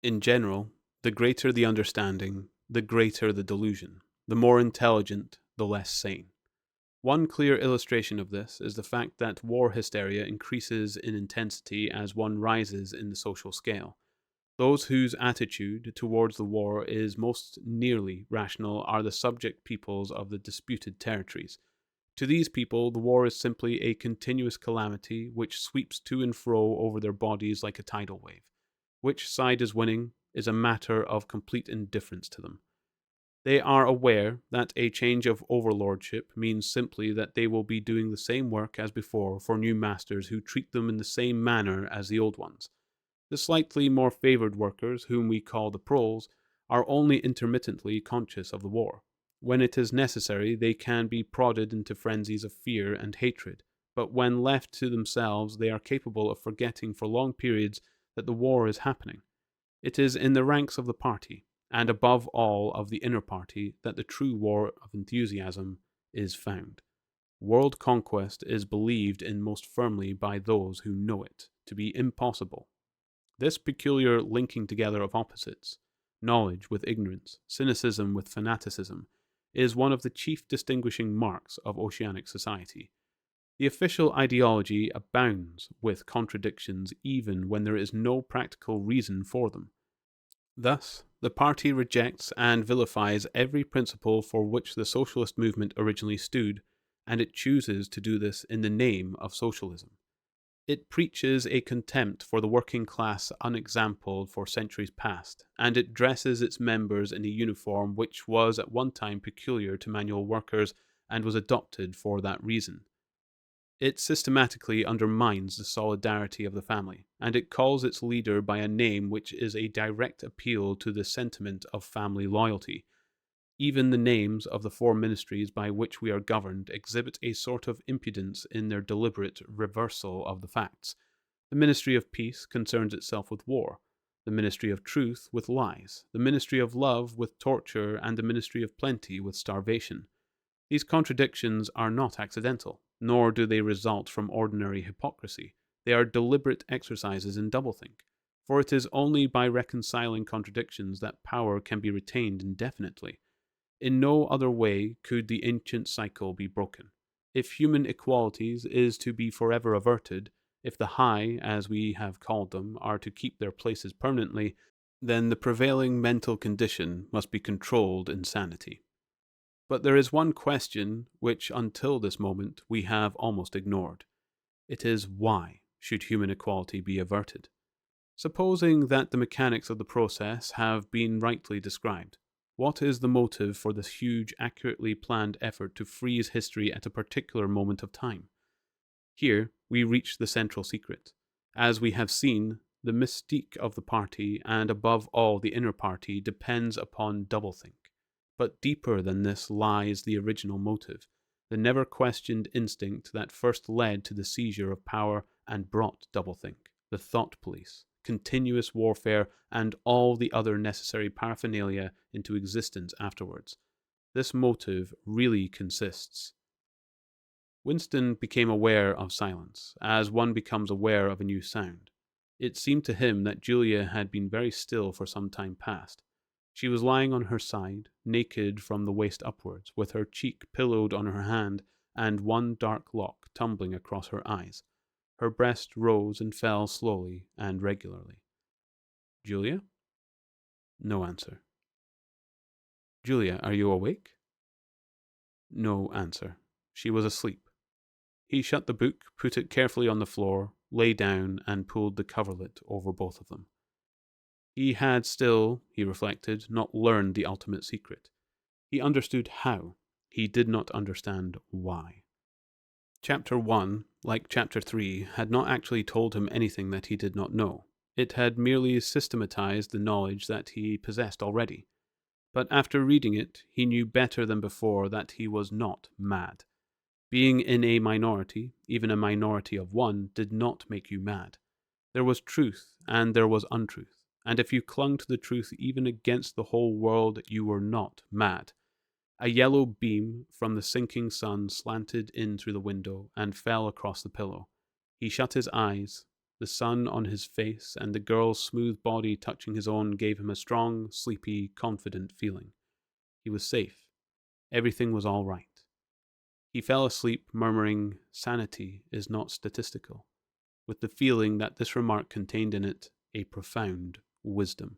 In general, the greater the understanding, the greater the delusion, the more intelligent, the less sane. One clear illustration of this is the fact that war hysteria increases in intensity as one rises in the social scale. Those whose attitude towards the war is most nearly rational are the subject peoples of the disputed territories. To these people, the war is simply a continuous calamity which sweeps to and fro over their bodies like a tidal wave. Which side is winning is a matter of complete indifference to them. They are aware that a change of overlordship means simply that they will be doing the same work as before for new masters who treat them in the same manner as the old ones. The slightly more favored workers, whom we call the proles, are only intermittently conscious of the war. When it is necessary, they can be prodded into frenzies of fear and hatred, but when left to themselves, they are capable of forgetting for long periods that the war is happening. It is in the ranks of the party, and above all of the inner party, that the true war of enthusiasm is found. World conquest is believed in most firmly by those who know it to be impossible. This peculiar linking together of opposites, knowledge with ignorance, cynicism with fanaticism, is one of the chief distinguishing marks of oceanic society. The official ideology abounds with contradictions even when there is no practical reason for them. Thus, the party rejects and vilifies every principle for which the socialist movement originally stood, and it chooses to do this in the name of socialism. It preaches a contempt for the working class unexampled for centuries past, and it dresses its members in a uniform which was at one time peculiar to manual workers and was adopted for that reason. It systematically undermines the solidarity of the family, and it calls its leader by a name which is a direct appeal to the sentiment of family loyalty. Even the names of the four ministries by which we are governed exhibit a sort of impudence in their deliberate reversal of the facts. The Ministry of Peace concerns itself with war, the Ministry of Truth with lies, the Ministry of Love with torture, and the Ministry of Plenty with starvation. These contradictions are not accidental, nor do they result from ordinary hypocrisy. They are deliberate exercises in doublethink, for it is only by reconciling contradictions that power can be retained indefinitely. In no other way could the ancient cycle be broken. If human equalities is to be forever averted, if the high, as we have called them, are to keep their places permanently, then the prevailing mental condition must be controlled insanity. But there is one question which until this moment we have almost ignored. It is why should human equality be averted? Supposing that the mechanics of the process have been rightly described, What is the motive for this huge, accurately planned effort to freeze history at a particular moment of time? Here we reach the central secret. As we have seen, the mystique of the party, and above all the inner party, depends upon doublethink. But deeper than this lies the original motive, the never-questioned instinct that first led to the seizure of power and brought doublethink, the thought police, continuous warfare, and all the other necessary paraphernalia into existence afterwards. This motive really consists. Winston became aware of silence, as one becomes aware of a new sound. It seemed to him that Julia had been very still for some time past. She was lying on her side, naked from the waist upwards, with her cheek pillowed on her hand, and one dark lock tumbling across her eyes. Her breast rose and fell slowly and regularly. Julia? No answer. Julia, are you awake? No answer. She was asleep. He shut the book, put it carefully on the floor, lay down, and pulled the coverlet over both of them. He had still, he reflected, not learned the ultimate secret. He understood how. He did not understand why. Chapter 1, like Chapter 3, had not actually told him anything that he did not know. It had merely systematized the knowledge that he possessed already. But after reading it, he knew better than before that he was not mad. Being in a minority, even a minority of one, did not make you mad. There was truth and there was untruth, and if you clung to the truth even against the whole world, you were not mad. A yellow beam from the sinking sun slanted in through the window and fell across the pillow. He shut his eyes. The sun on his face and the girl's smooth body touching his own gave him a strong, sleepy, confident feeling. He was safe. Everything was all right. He fell asleep murmuring, "Sanity is not statistical," with the feeling that this remark contained in it a profound wisdom.